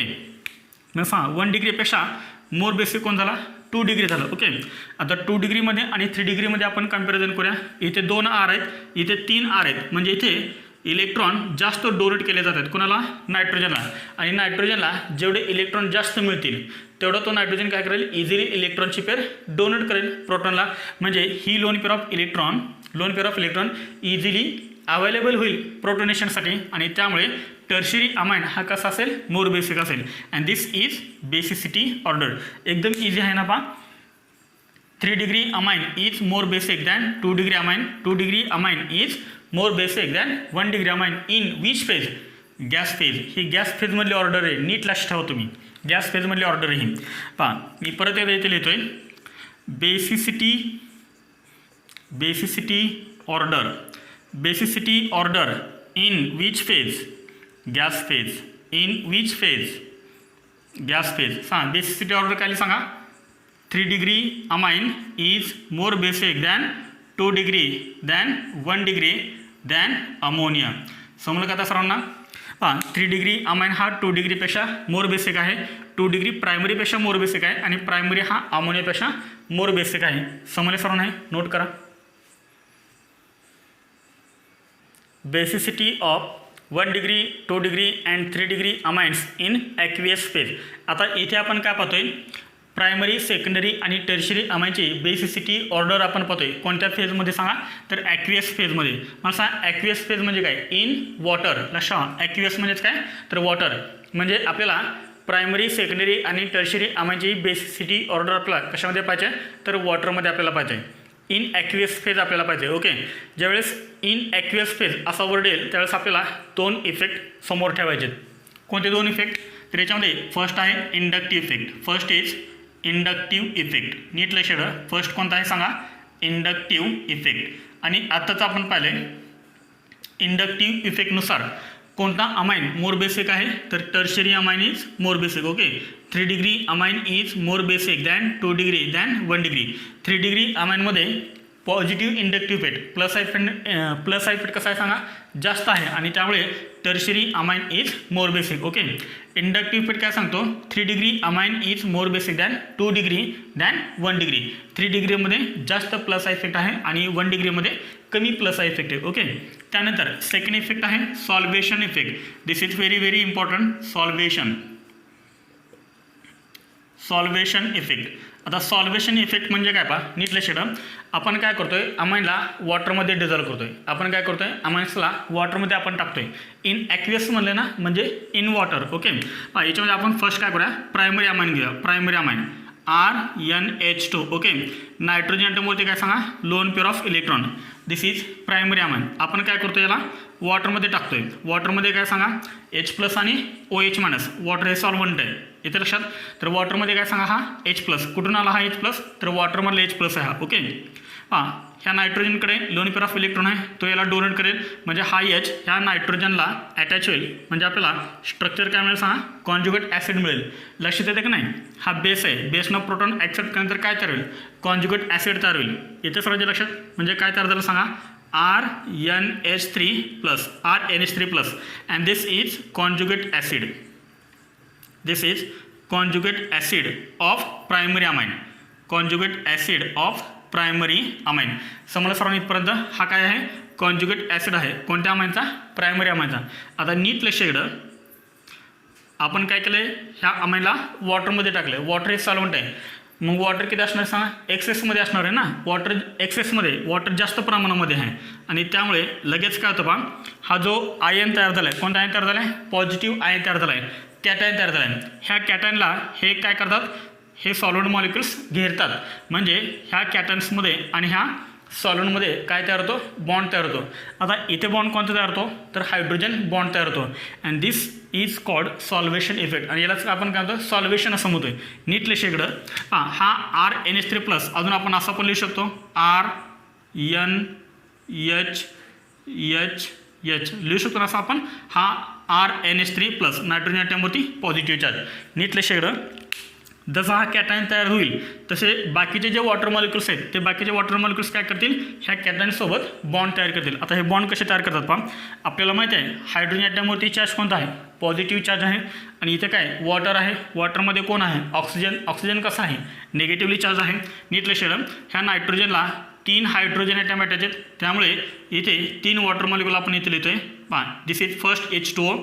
मग 1 डिग्रीपेक्षा मोर बेसिक कोण झाला, 2 डिग्री झालं. ओके. आता 2 डिग्रीमध्ये आणि 3 डिग्रीमध्ये आपण कंपॅरिझन करूया. इथे 2 R आहेत, इथे 3 R आहेत, म्हणजे इथे इलेक्ट्रॉन जास्त डोनेट केले जातात. कोणाला, नायट्रोजनला. आणि नायट्रोजनला जेवढे इलेक्ट्रॉन जास्त मिळतील तेवढं तो नायट्रोजन काय करेल, इझिली इलेक्ट्रॉनची पेअर डोनेट करेल प्रोटॉनला. म्हणजे ही lone pair of electron easily available होईल प्रोटोनेशनसाठी आणि त्यामुळे टर्शियरी अमाइन हा कसा असेल मोर बेसिक असेल and this is basicity order. एकदम इझी आहे ना पहा. 3 degree amine is more basic than 2 degree amine. 2 degree amine is more basic than 1 degree amine in which phase? Gas phase. ही गॅस फेजमधली ऑर्डर आहे. नीट लक्ष ठेवा तुम्ही. गॅस फेजमधली ऑर्डर आहे ही. पहा मी परत एकदा इथे लिहितोय. Basicity order in which phase? Gas phase. In which phase? Gas phase. सांगा बेसिसिटी ऑर्डर काय सांगा. 3 degree amine is more basic than 2 degree than 1 degree than ammonia. समजलं का आता सर्वांना? पहा 3 degree amine हा 2 degree पेक्षा मोर बेसिक आहे. 2 degree प्रायमरीपेक्षा मोर बेसिक आहे आणि प्रायमरी हा अमोनियापेक्षा मोर बेसिक आहे. समजले सर्वांना? नोट करा. Basicity of 1 degree 2 degree and 3 degree amines in aqueous phase. आता इथे आपण काय पाहतोय? प्रायमरी सेकंडरी आणि टर्शियरी अमाइनची बेसिसिटी ऑर्डर आपण पाहतोय. कोणत्या फेजमध्ये सांगा? तर ॲक्वियस फेजमध्ये. मला सांगा ॲक्वियस फेज म्हणजे काय? In water. लक्षात. ॲक्वियस म्हणजेच काय? तर वॉटर. म्हणजे आपल्याला प्रायमरी सेकंडरी आणि टर्शियरी अमाइनची बेसिसिटी ऑर्डर आपल्याला कशामध्ये पाहिजे? तर वॉटरमध्ये आपल्याला पाहिजे. इन ॲक्वियस फेज आपल्याला पाहिजे. ओके. ज्यावेळेस इन ॲक्वियस फेज असा वर्ड येईल त्यावेळेस आपल्याला 2 इफेक्ट समोर ठेवायचे. कोणते 2 इफेक्ट? तर याच्यामध्ये फर्स्ट आहे inductive effect. First is inductive effect. नीट लक्ष द्या. फर्स्ट कोणता आहे सांगा? Inductive effect. आणि आत्ताच आपण पाहिले इंडक्टिव्ह इफेक्टनुसार कोणता अमाइन मोर बेसिक आहे? तर tertiary amine is more basic. Okay. 3 degree amine is more basic than 2 degree than 1 degree. 3 degree अमाइनमध्ये positive inductive effect plus effect कसा आहे सांगा? जास्त आहे आणि त्यामुळे tertiary amine is more basic. Okay. Inductive effect काय सांगतो? 3 degree amine is more basic than 2 degree than 1 degree. 3 degreeमध्ये जास्त प्लस इफेक्ट आहे आणि 1 degreeमध्ये कमी प्लस इफेक्ट आहे. ओके. त्यानंतर सेकंड इफेक्ट आहे solvation effect. This is very important. Solvation effect. आता सॉल्वेशन इफेक्ट म्हणजे काय पहा? नीट लक्ष द्या. आपण काय करतोय? अमाइनला वॉटरमध्ये डिझॉल्व करतोय. आपण काय करतोय? अमाइन्सला वॉटरमध्ये आपण टाकतोय. इन ॲक्वियस म्हणले ना म्हणजे इन वॉटर. ओके. पहा याच्यामध्ये आपण फर्स्ट काय करूया? प्रायमरी अमाइन घेऊया. Primary amine RNH2. Okay. Nitrogen ॲटमवरती काय सांगा? Lone pair of electron. This is primary amine. आपण काय करतो? याला वॉटरमध्ये टाकतोय. वॉटरमध्ये काय सांगा? H+ आणि OH-. वॉटर हे सॉल्वंट आहे. येते लक्षात. तर वॉटरमध्ये काय सांगा? हा H+. कुठून आला हा H+? तर वॉटरमधला H+ आहे हा. ओके. हां ह्या नायट्रोजनकडे लोन पेअर ऑफ इलेक्ट्रॉन आहे. तो याला डोनेट करेल म्हणजे हा H ह्या नायट्रोजनला अटॅच होईल. म्हणजे आपल्याला स्ट्रक्चर काय मिळेल सांगा? कॉन्जुगेट ॲसिड मिळेल. लक्षात येते का नाही? हा बेस आहे. बेसनं प्रोटॉन ॲक्सेप्ट केल्यानंतर काय तयार होईल? कॉन्जुगेट ॲसिड तयार होईल. येते सर्वांच्या लक्षात. म्हणजे काय तयार झालं सांगा? RNH3+ and this is conjugate acid. This is conjugate acid of primary amine. Conjugate acid of primary amine. समजलं सर्वांनी इथपर्यंत? हा काय आहे? कॉन्जुगेट ॲसिड आहे. कोणत्या अमाइनचा? प्रायमरी अमाइनचा. आता नीट लक्ष इकडं. आपण काय केलं? ह्या अमाइनला वॉटरमध्ये टाकले. वॉटर हे सॉल्वंट आहे. मग वॉटर किती असणार सांगा? एक्सेसमध्ये असणार आहे ना. वॉटर एक्सेसमध्ये वॉटर जास्त प्रमाणामध्ये आहे आणि त्यामुळे लगेच काय होतं पहा? हा जो आयन तयार झाला आहे. कोणता आयन तयार झाला आहे? पॉझिटिव्ह आयन तयार झाला आहे. कॅटायन तयार झाला आहे. ह्या कॅटायनला हे काय करतात? हे सॉलिड मॉलिक्युल्स घेरतात. म्हणजे ह्या कॅटायन्समध्ये आणि ह्या सॉलिडमध्ये काय तयार होतो? बॉन्ड तयार होतो. आता इथे बॉन्ड कोणता तयार होतो? तर हायड्रोजन बॉन्ड तयार होतो. And this is called solvation effect. आणि यालाच आपण काय म्हणतो? सॉल्वेशन असं म्हणतोय. नीट लक्ष इकडं. हा RNH3+ अजून आपण असा पण लिहू शकतो. RNH लिहू शकतो असं आपण. हा RNH3+ नायट्रोजन ॲटमवरती पॉझिटिव्ह चार्ज. नीट लक्ष इकडं. जसा हा कॅटायन तयार होईल तसे बाकीचे जे वॉटर मॉलिक्युल्स आहेत ते बाकीचे वॉटर मॉलिक्युल्स काय करतील? ह्या कॅटायनसोबत बॉन्ड तयार करतील. आता हे बॉन्ड कसे तयार करतात पहा? आपल्याला माहिती आहे हायड्रोजन ॲटमवरती चार्ज कोणता आहे? पॉझिटिव्ह चार्ज आहे. आणि इथे काय? वॉटर आहे. वॉटरमध्ये कोण आहे? ऑक्सिजन. ऑक्सिजन कसा आहे? निगेटिव्हली चार्ज आहे. नीट लक्ष द्या. ह्या नायट्रोजनला 3 हायड्रोजन ॲटम अटॅच आहेत. त्यामुळे इथे 3 वॉटर मॉलिक्युल आपण इथे लिहितोय. पहा this is first H2O.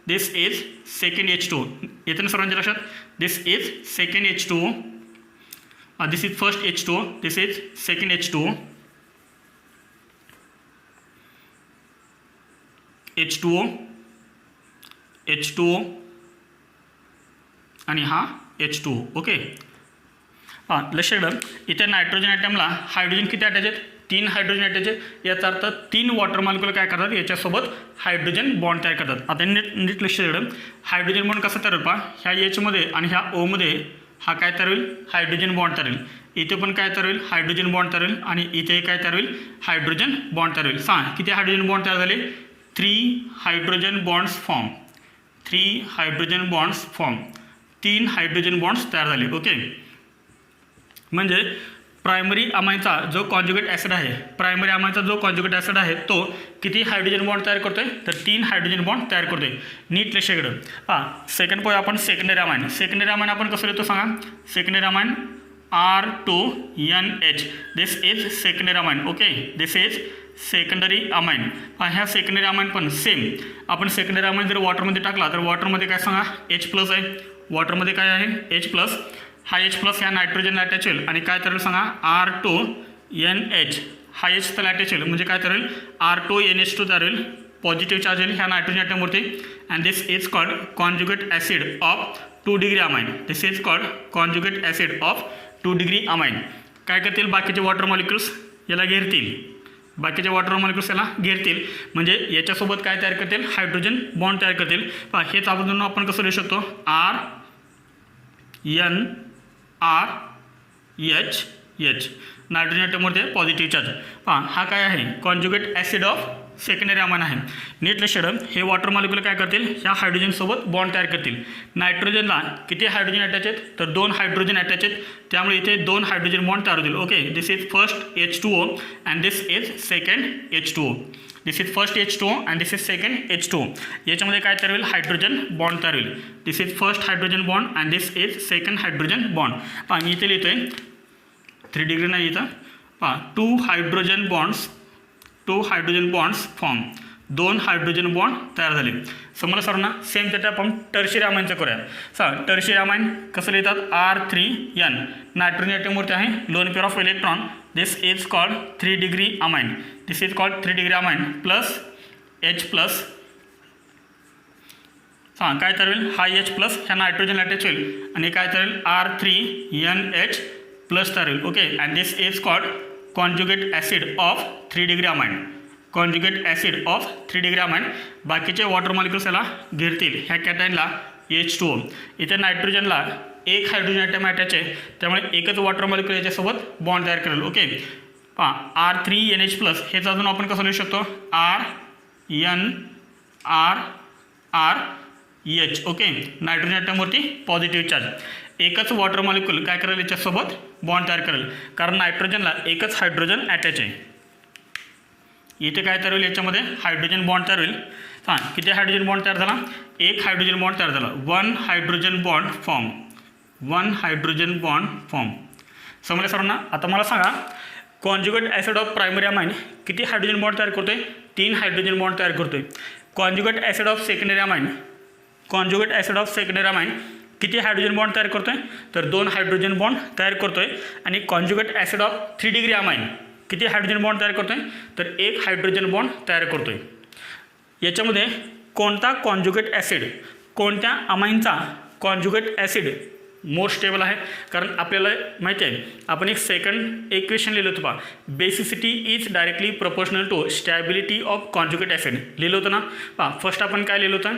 This is second H2O. येते ना सर्वांच्या लक्षात? This is second H2O. This is first H2O. This is second H2O. H2O आणि हा H2O. ओके, हां लक्षात ठेवा इथे नायट्रोजन ॲटमला हायड्रोजन किती अटॅच आहेत? 3 हायड्रोजन अटॅच आहेत. याचा अर्थ 3 वॉटर मॉलिक्यूल काय करतात याच्यासोबत हायड्रोजन बॉन्ड तयार करतात. आता नीट लक्ष ठेवा हायड्रोजन बॉन्ड कसा तयार होईल पहा. ह्या Hमध्ये आणि ह्या Oमध्ये हा काय तयार होईल? हायड्रोजन बॉन्ड तयार होईल. इथे पण काय तयार होईल? हायड्रोजन बॉन्ड तयार होईल आणि इथे काय तयार होईल? हायड्रोजन बॉन्ड तयार होईल. सांग किती हायड्रोजन बॉन्ड तयार झाले? 3 hydrogen bonds form. 3 hydrogen bonds form. 3 hydrogen bonds तयार झाले. ओके, म्हणजे प्रायमरी अमाईनचा जो कॉन्जुगेट ॲसिड आहे, प्रायमरी अमाईनचा जो कॉन्जुगेट ॲसिड आहे तो किती हायड्रोजन बॉन्ड तयार करतोय? तर 3 हायड्रोजन बॉन्ड तयार करतोय. नीट लक्ष इकडं हां. सेकंड पॉईंट आपण सेकंडरी अमाईन. सेकंडरी अमाईन आपण कसं लिहितो सांगा? Secondary amine R2NH. This is secondary amine. Okay, this is secondary amine. ह्या सेकंडरी अमाईन पण सेम आपण सेकंडरी अमाईन जर वॉटरमध्ये टाकला तर वॉटरमध्ये काय सांगा? H+ आहे. वॉटरमध्ये काय आहे? H+. हा H+ ह्या नायट्रोजनला अटॅच होईल आणि काय तरेल सांगा? R2NH. हा H त्याला अटॅच होईल म्हणजे काय तरेल? R2NH2 तयार होईल. पॉझिटिव्ह चार्ज येईल ह्या नायट्रोजन ॲटमवरती and this is called conjugate acid of 2 degree amine. This is called conjugate acid of 2 degree amine. काय करतील? बाकीचे वॉटर मॉलिक्युल्स याला घेरतील. बाकीचे वॉटर मॉलिक्युल्स याला घेरतील म्हणजे याच्यासोबत काय तयार करतील? हायड्रोजन बॉन्ड तयार करतील. पहा हेच आपण कसं लिहू शकतो? RNRH. नायट्रोजन ॲटममध्ये पॉझिटिव्ह चार्ज. पहा हा काय आहे? Conjugate acid of secondary amine आहे. नीट लक्ष ठेवा हे वॉटर मॉलिक्यूल काय करतील? ह्या हायड्रोजनसोबत बॉन्ड तयार करतील. नायट्रोजनला किती हायड्रोजन अटॅच आहेत? तर 2 हायड्रोजन अटॅच आहेत. त्यामुळे इथे 2 हायड्रोजन बॉन्ड तयार होतील. Okay, this is first H2O and this is second H2O. This is first H2O and this is second H2O. याच्यामध्ये काय तयार होईल? हायड्रोजन बॉन्ड तयार होईल. This is first hydrogen bond and this is second hydrogen bond. पहा मी इथे लिहितोय 3 डिग्री नाही इथं. पहा 2 hydrogen bonds form. 2 hydrogen bond तयार झाले. समजलं सर्वांना? सेम त्यात आपण टर्शियरी अमाईनचं करूया. टर्शियरी अमाईन कसं लिहितात? R3N. नायट्रोजन ॲटमवरती आहे lone pair of electron. This is called 3 degree amine. This is called 3 degree amine plus H+. काय तयार होईल? हा H+ ह्या नायट्रोजन अटॅच होईल आणि काय तयार होईल? R3NH+ तयार होईल. Okay, and this is called conjugate acid of 3 degree amine. Conjugate acid of 3 degree amine. बाकीचे वॉटर मॉलिक्युल्स याला घेरतील. ह्या कॅटायनला H2O. इथे नायट्रोजनला 1 हायड्रोजन ॲटम अटॅच आहे त्यामुळे एकच वॉटर मॉलिक्यूल याच्यासोबत बॉन्ड तयार करेल. ओके, पहा R3NH+ हेच अजून आपण कसं लिहू शकतो? RNRH. ओके, नायट्रोजन ॲटमवरती पॉझिटिव्ह चार्ज. एकच वॉटर मॉलिक्यूल काय करेल? याच्यासोबत बॉन्ड तयार करेल कारण नायट्रोजनला एकच हायड्रोजन अटॅच आहे. इथे काय तयार होईल? याच्यामध्ये हायड्रोजन बॉन्ड तयार होईल. किती हायड्रोजन बॉन्ड तयार झाला? 1 हायड्रोजन बॉन्ड तयार झाला. 1 hydrogen bond form. 1 hydrogen bond form. समजलं सर्वांना? आता मला सांगा conjugate acid of primary amine किती हायड्रोजन बॉन्ड तयार करतोय? 3 हायड्रोजन बॉन्ड तयार करतोय. Conjugate acid of secondary amine. Conjugate acid of secondary amine किती हायड्रोजन बॉन्ड तयार करतोय? तर 2 हायड्रोजन बॉन्ड तयार करतोय. आणि conjugate acid of 3 degree amine किती हायड्रोजन बॉन्ड तयार करतोय? तर 1 हायड्रोजन बॉन्ड तयार करतोय. याच्यामध्ये कोणता कॉन्जुगेट ॲसिड, कोणत्या अमाईनचा कॉन्जुगेट ॲसिड मोर स्टेबल आहे? कारण आपल्याला माहिती आहे आपण एक सेकंड इक्वेशन लिहिलं होतं पहा. Basicity is directly proportional to stability of conjugate acid लिहिलं होतं ना. पहा फर्स्ट आपण काय लिहिलं होतं?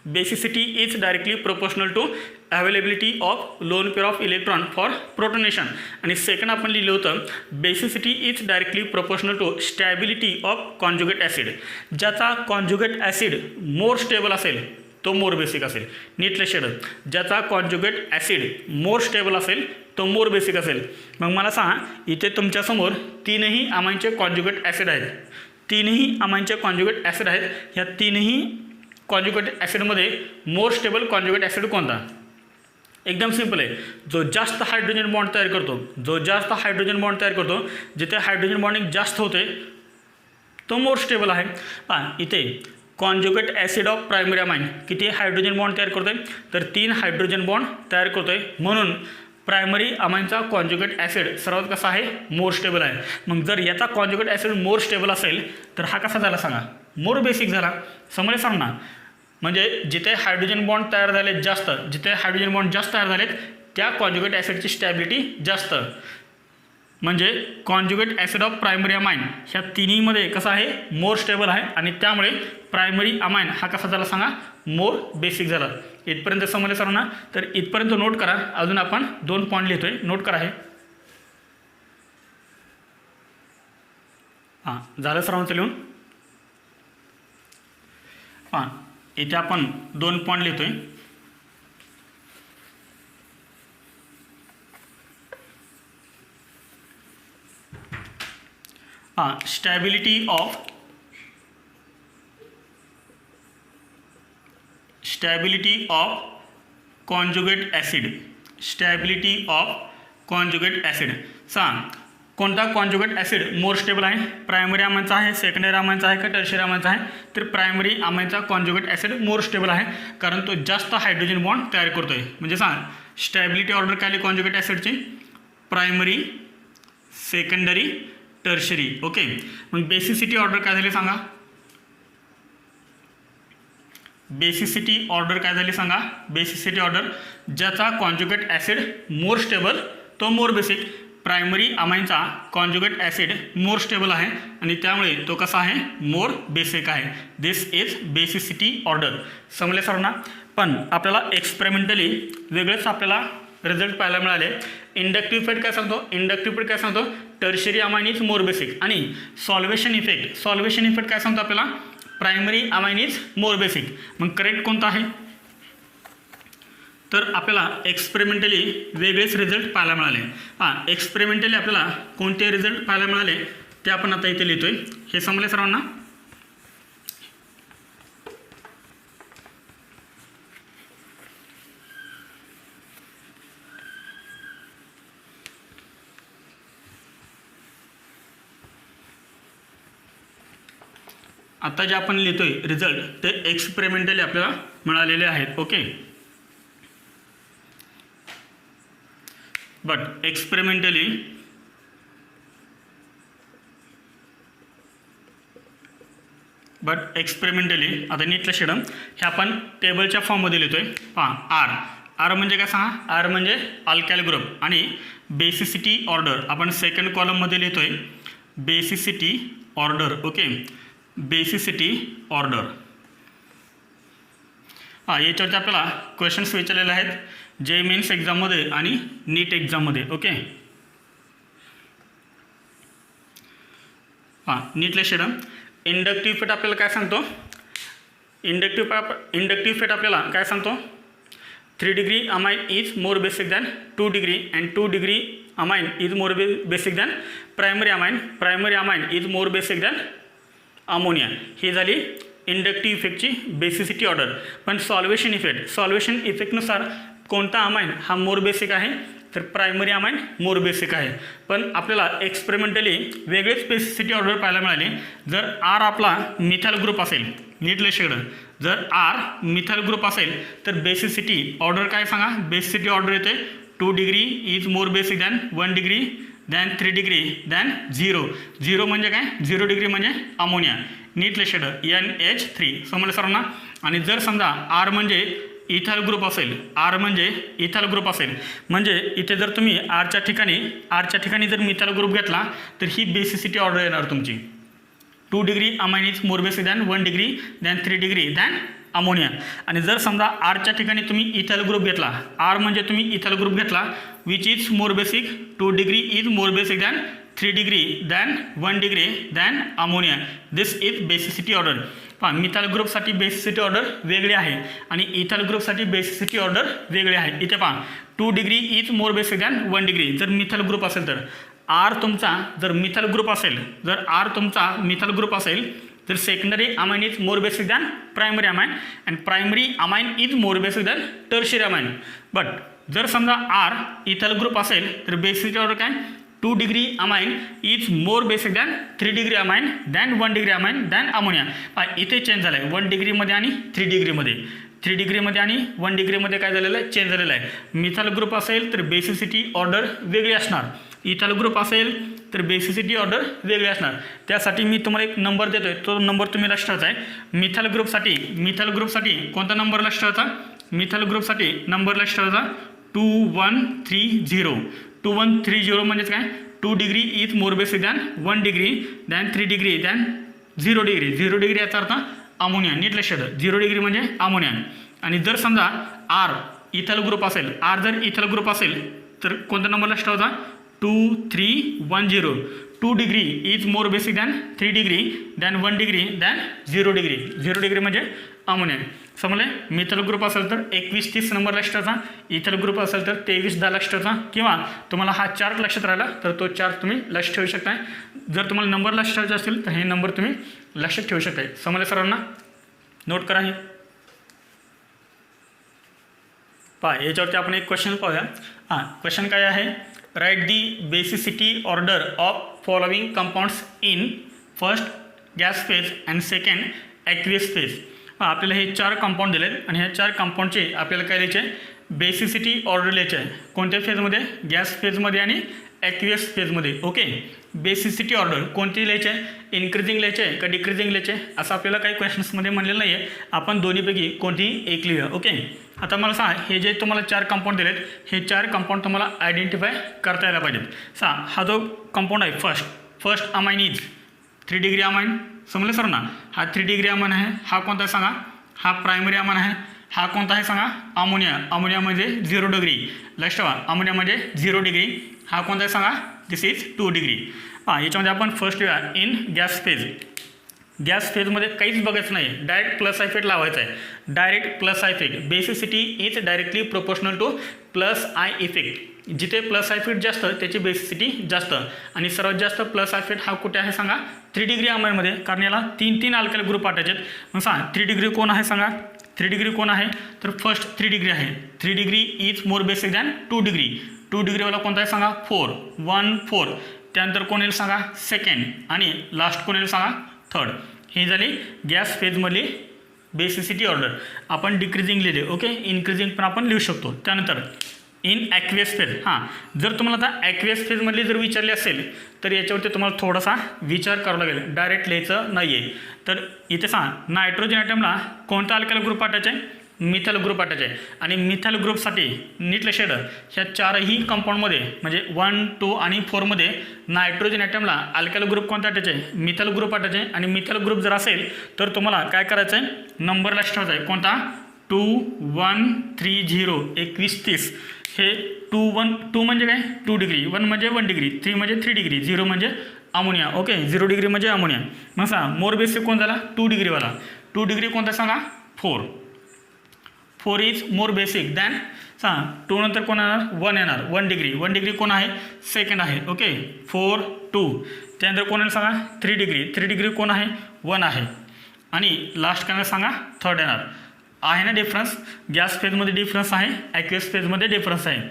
Basicity is directly proportional to availability of lone pair of electron for protonation. आणि सेकंड आपण लिहिलं होतं basicity is directly proportional to stability of conjugate acid. ज्याचा कॉन्जुगेट ॲसिड मोर स्टेबल असेल तो मोर बेसिक असेल. नीट लक्ष द्या. ज्याचा कॉन्जुगेट ॲसिड मोर स्टेबल असेल तो मोर बेसिक असेल. मग मला सांगा इथे तुमच्यासमोर 3ही अमाईनचे कॉन्जुगेट ॲसिड आहेत. 3ही अमाईनचे कॉन्जुगेट ॲसिड आहेत. ह्या 3ही कॉन्जुगेट ॲसिडमध्ये मोर स्टेबल कॉन्जुगेट ॲसिड कोणता? एकदम सिंपल आहे. जो जास्त हायड्रोजन बॉन्ड तयार करतो, जो जास्त हायड्रोजन बॉन्ड तयार करतो, जिथे हायड्रोजन बॉन्डिंग जास्त होते तो मोर स्टेबल आहे. पहा इथे conjugate acid of primary amine किती हायड्रोजन बॉन्ड तयार करतोय? तर 3 हायड्रोजन बॉन्ड तयार करतोय. म्हणून प्रायमरी अमाईनचा कॉन्जुगेट ॲसिड सर्वात कसा आहे? मोर स्टेबल आहे. मग जर याचा कॉन्जुगेट ॲसिड मोर स्टेबल असेल तर हा कसा झाला सांगा? मोर बेसिक झाला. समजले सर्वांना. म्हणजे जिथे हायड्रोजन बॉन्ड तयार झाले जास्त, जिथे हायड्रोजन बॉन्ड जास्त तयार झालेत त्या कॉन्जुगेट ॲसिडची स्टॅबिलिटी जास्त. म्हणजे conjugate acid of primary amine ह्या तिन्हीमध्ये कसा आहे, मोर स्टेबल आहे आणि त्यामुळे प्रायमरी अमाइन हा कसा झाला सांगा, मोर बेसिक झाला. इथपर्यंत समजले सर्वांना. तर इथपर्यंत नोट करा. अजून आपण 2 पॉईंट लिहितोय, नोट करा हे. हां, झालं सर्वांचं लिहून. हां, इथे आपण 2 पॉईंट लिहितोय. हां, stability of conjugate acid. Stability of conjugate acid. सांग कोणता कॉन्जुगेट ॲसिड मोर स्टेबल आहे, प्रायमरी अमाइनचा आहे, सेकंडरी अमाइनचा आहे का टर्शियरी अमाइनचा आहे. तर प्रायमरी अमाइनचा कॉन्जुगेट ॲसिड मोर स्टेबल आहे कारण तो जास्त हायड्रोजन बॉन्ड तयार करतोय. म्हणजे सांग स्टॅबिलिटी ऑर्डर काय आली कॉन्जुगेट ॲसिडची, प्रायमरी, सेकंडरी, टर्शरी. ओके. मग बेसिसिटी ऑर्डर काय झाली सांगा. बेसिसिटी ऑर्डर काय झाली सांगा. बेसिसिटी ऑर्डर ज्याचा कॉन्जुगेट ॲसिड मोर स्टेबल तो मोर बेसिक. प्रायमरी अमाइनचा कॉन्जुगेट ॲसिड मोर स्टेबल आहे आणि त्यामुळे तो कसा आहे, मोर बेसिक आहे. This is basicity order. समजले सर्वांना. पण आपल्याला एक्सपेरिमेंटली वेगळेच आपल्याला रिझल्ट पाहायला मिळाले. इंडक्टिव्ह इफेक्ट काय सांगतो, इंडक्टिव्ह इफेक्ट काय सांगतो, tertiary amine is more basic. आणि सॉल्वेशन इफेक्ट काय सांगतो आपल्याला, primary amine is more basic. मग करेक्ट कोणता आहे. तर आपल्याला एक्सपेरिमेंटली वेगळेच रिझल्ट पाहायला मिळाले. हां, एक्सपेरिमेंटली आपल्याला कोणते रिझल्ट पाहायला मिळाले ते आपण आता इथे लिहितोय. हे समजले सर्वांना. आता जे आपण लिहितोय रिझल्ट ते एक्सपेरिमेंटली आपल्याला मिळालेले आहेत. ओके. बट एक्सपेरिमेंटली आता नीट लक्ष द्या. हे आपण टेबलच्या फॉर्ममध्ये लिहितोय. पहा आर म्हणजे काय सांगा, आर म्हणजे अल्काइल ग्रुप आणि बेसिसिटी ऑर्डर आपण सेकंड कॉलममध्ये लिहितोय. Basicity order. Okay. Basicity order. हां, याच्यावरती आपल्याला क्वेश्चन्स विचारलेले आहेत जे मेन्स एक्झाममध्ये आणि नीट एक्झाममध्ये. ओके. हां, नीट लक्ष द्या. इंडक्टिव्ह इफेक्ट आपल्याला काय सांगतो, इंडक्टिव्ह इफेक्ट आपल्याला काय सांगतो, 3 degree amine is more basic than 2 degree and 2 degree amine is more basic than primary amine is more basic than ammonia. ही झाली इंडक्टिव्ह इफेक्टची बेसिसिटी ऑर्डर. पण सॉल्वेशन इफेक्टनुसार कोणता अमाइन हा मोर बेसिक आहे, तर प्रायमरी अमाइन मोर बेसिक आहे. पण आपल्याला एक्सपेरिमेंटली वेगळेच बेसिसिटी ऑर्डर पाहायला मिळाले. जर आर आपला मिथाइल ग्रुप असेल, नीट लक्ष द्या, जर आर मिथाइल ग्रुप असेल तर बेसिसिटी ऑर्डर काय सांगा, बेसिसिटी ऑर्डर येते 2 degree is more basic than 1 degree than 3 degree than 0 म्हणजे काय, 0 डिग्री म्हणजे अमोनिया. नीट लक्ष द्या, NH3. समजलं सर्वांना. आणि जर समजा आर म्हणजे इथाइल ग्रुप असेल, म्हणजे इथे जर तुम्ही आरच्या ठिकाणी जर मिथाइल ग्रुप घेतला तर ही बेसिसिटी ऑर्डर येणार तुमची 2 degree amine is more basic than 1 degree than 3 degree than ammonia. आणि जर समजा आरच्या ठिकाणी तुम्ही इथाइल ग्रुप घेतला, आर म्हणजे तुम्ही इथाइल ग्रुप घेतला which is more basic, 2 degree is more basic than 3 degree than 1 degree than ammonia. This is basicity order. पहा, मिथाइल ग्रुपसाठी बेसिसिटी ऑर्डर वेगळी आहे आणि इथाइल ग्रुपसाठी बेसिसिटी ऑर्डर वेगळी आहे. इथे पहा 2 degree is more basic than 1 degree. जर मिथाइल ग्रुप असेल तर आर तुमचा जर मिथाइल ग्रुप असेल तर secondary amine is more basic than primary amine and primary amine is more basic than tertiary amine. But जर समजा आर इथाइल ग्रुप असेल तर बेसिसिटी ऑर्डर काय, 2 degree amine is more basic than 3 degree amine than 1 degree amine than ammonia. इथे चेंज झालं आहे 1 डिग्रीमध्ये आणि 3 डिग्रीमध्ये. 3 डिग्रीमध्ये आणि 1 डिग्रीमध्ये काय झालेलं आहे, चेंज झालेलं आहे. मिथाइल ग्रुप असेल तर बेसिसिटी ऑर्डर वेगळी असणार. इथाइल ग्रुप असेल तर बेसिसिटी ऑर्डर वेगळी असणार. त्यासाठी मी तुम्हाला एक नंबर देतोय, तो नंबर तुम्ही लक्षात ठेवायचा आहे. मिथाइल ग्रुपसाठी कोणता नंबर लक्षात ठेवायचा? मिथाइल ग्रुपसाठी नंबर लक्षात ठेवायचा 2130. 2130 म्हणजेच काय? 2 degree is more basic than 1 degree than 3 degree than 0 degree. 0 degree याचा अर्थ अमोनिया. नीट लक्षात ठेवा, 0 डिग्री म्हणजे अमोनिया. आणि जर समजा आर इथाइल ग्रुप असेल, आर जर इथाइल ग्रुप असेल तर कोणता नंबर लक्षात ठेवायचा? 2310. 2 degree is more basic than 3 degree than 1 degree than 0 degree. 0 degree म्हणजे अमोनिया. समजले? मिथाइल ग्रुप असेल तर 2130 नंबर लक्षात ठेवायचा. इथाइल ग्रुप असेल तर 2310 लक्षात ठेवायचा. किंवा तुम्हाला हा चार्ट लक्षात राहिला तर तो चार्ट तुम्ही लक्षात ठेवू शकताय. जर तुम्हाला नंबर लक्षात ठेवायचे असतील तर हे नंबर तुम्ही लक्षात ठेवू शकताय. समजले सर्वांना? नोट करा हे. पहा याच्यावरती आपण एक क्वेश्चन पाहूया. हां, क्वेश्चन काय आहे? Right the basicity order of following compounds in first gas phase and second aqueous phase. आपल्याला हे 4 कंपाऊंड दिलेत आणि ह्या 4 कंपाऊंडचे आपल्याला काय लिहायचे आहे? बेसिसिटी ऑर्डर लिहायचे आहे. कोणत्या फेजमध्ये? गॅस फेजमध्ये आणि ॲक्वियस फेजमध्ये. ओके, बेसिसिटी ऑर्डर कोणती लिहायची आहे? इन्क्रीजिंग लिहायचे आहे का डिक्रीजिंग लिहायचे आहे असं आपल्याला काही क्वेश्चन्समध्ये म्हणलेलं नाही आहे. आपण दोन्हीपैकी कोणतीही एक लिहूया. ओके, आता मला सांगा, हे जे तुम्हाला 4 कंपाऊंड दिलेत हे 4 कंपाऊंड तुम्हाला आयडेंटिफाय करता यायला पाहिजेत. हा जो कंपाऊंड आहे first amine is 3 degree amine. समजलं सर ना? हा 3 डिग्री अमाइन आहे. हा कोणता आहे सांगा? हा प्रायमरी अमाइन आहे. हा कोणता आहे सांगा? अमोनिया. अमोनिया म्हणजे 0 डिग्री. लक्षात ठेवा, अमोनिया म्हणजे 0 डिग्री. हा कोणता आहे सांगा? दिस इज 2 डिग्री. याच्यामध्ये आपण फर्स्ट लिहूया इन गॅस फेज. गॅस फेजमध्ये काहीच बघायचं नाही, डायरेक्ट प्लस आय इफेक्ट लावायचा आहे. Direct plus I effect. Basicity is directly proportional two plus I effect. जिथे प्लस आय इफेक्ट जास्त त्याची बेसिसिटी जास्त. आणि सर्वात जास्त प्लस आय इफेक्ट हा कुठे आहे सांगा? 3 डिग्री अमाइनमध्ये. कारण याला 3 अल्काइल ग्रुप वाटायचे आहेत. मग सांगा 3 डिग्री कोण आहे सांगा? 3 डिग्री कोण आहे? तर फर्स्ट 3 डिग्री आहे. 3 degree is more basic than 2 degree. 2 डिग्रीवाला कोणता आहे सांगा? 4. 1 4. त्यानंतर कोण येईल सांगा? सेकंड. आणि लास्ट कोण येईल सांगा? थर्ड. ही झाली गॅस फेजमधली बेसिसिटी ऑर्डर. आपण डिक्रीजिंग लिहिले. ओके, इन्क्रीजिंग पण आपण लिहू शकतो. त्यानंतर इन ॲक्वियस फेज. जर तुम्हाला आता ॲक्वियस फेजमधली जर विचारली असेल तर याच्यावरती तुम्हाला थोडासा विचार करावा लागेल. डायरेक्ट लिहायचं नाही आहे. तर इथे सांगा नायट्रोजन ॲटमला कोणता अल्काइल ग्रुप वाटायचा आहे? मिथाइल ग्रुप वाटायचे आहे. आणि मिथाइल ग्रुपसाठी नीट लक्षात ठेवा, ह्या 4ही कंपाऊंडमध्ये म्हणजे 1 2 आणि 4मध्ये नायट्रोजन ॲटमला अल्काइल ग्रुप कोणता वाटायचे आहे? मिथाइल ग्रुप वाटायचे आहे. आणि मिथाइल ग्रुप जर असेल तर तुम्हाला काय करायचं आहे? नंबर लक्षात ठेवायचा आहे. कोणता? 2130. 2130. हे 2 म्हणजे काय? 2 डिग्री. 1 म्हणजे 1 डिग्री. 3 म्हणजे 3 डिग्री. 0 म्हणजे अमोनिया. ओके, 0 डिग्री म्हणजे अमोनिया. मग सांगा मोर बेसिक कोण झाला? 2 डिग्रीवाला. 2 डिग्री कोणता सांगा? 4. 4 इज मोर बेसिक दॅन सांगा 2 नंतर कोण येणार? 1 येणार. 1 डिग्री. 1 डिग्री कोण आहे? सेकंड आहे. ओके, 4 2. त्यानंतर कोण येणार सांगा? 3 डिग्री. 3 डिग्री कोण आहे? 1 आहे. आणि लास्ट काय सांगा? थर्ड येणार. आहे ना डिफरन्स? गॅस फेजमध्ये डिफरन्स आहे, ॲक्वियस फेजमध्ये डिफरन्स आहे.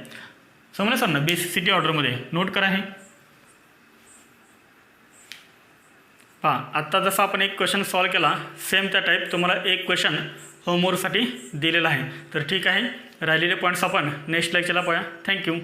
समजलं सर ना? बेसिसिटी ऑर्डरमध्ये. नोट करा हे. पहा आत्ता जसा आपण एक क्वेश्चन सॉल्व केला सेम त्या टाईप तुम्हाला एक क्वेश्चन होमवर्कसाठी दिलेला आहे. तर ठीक आहे, राहिलेले पॉईंट्स आपण नेक्स्ट लेक्चरला पाहूया. थँक्यू.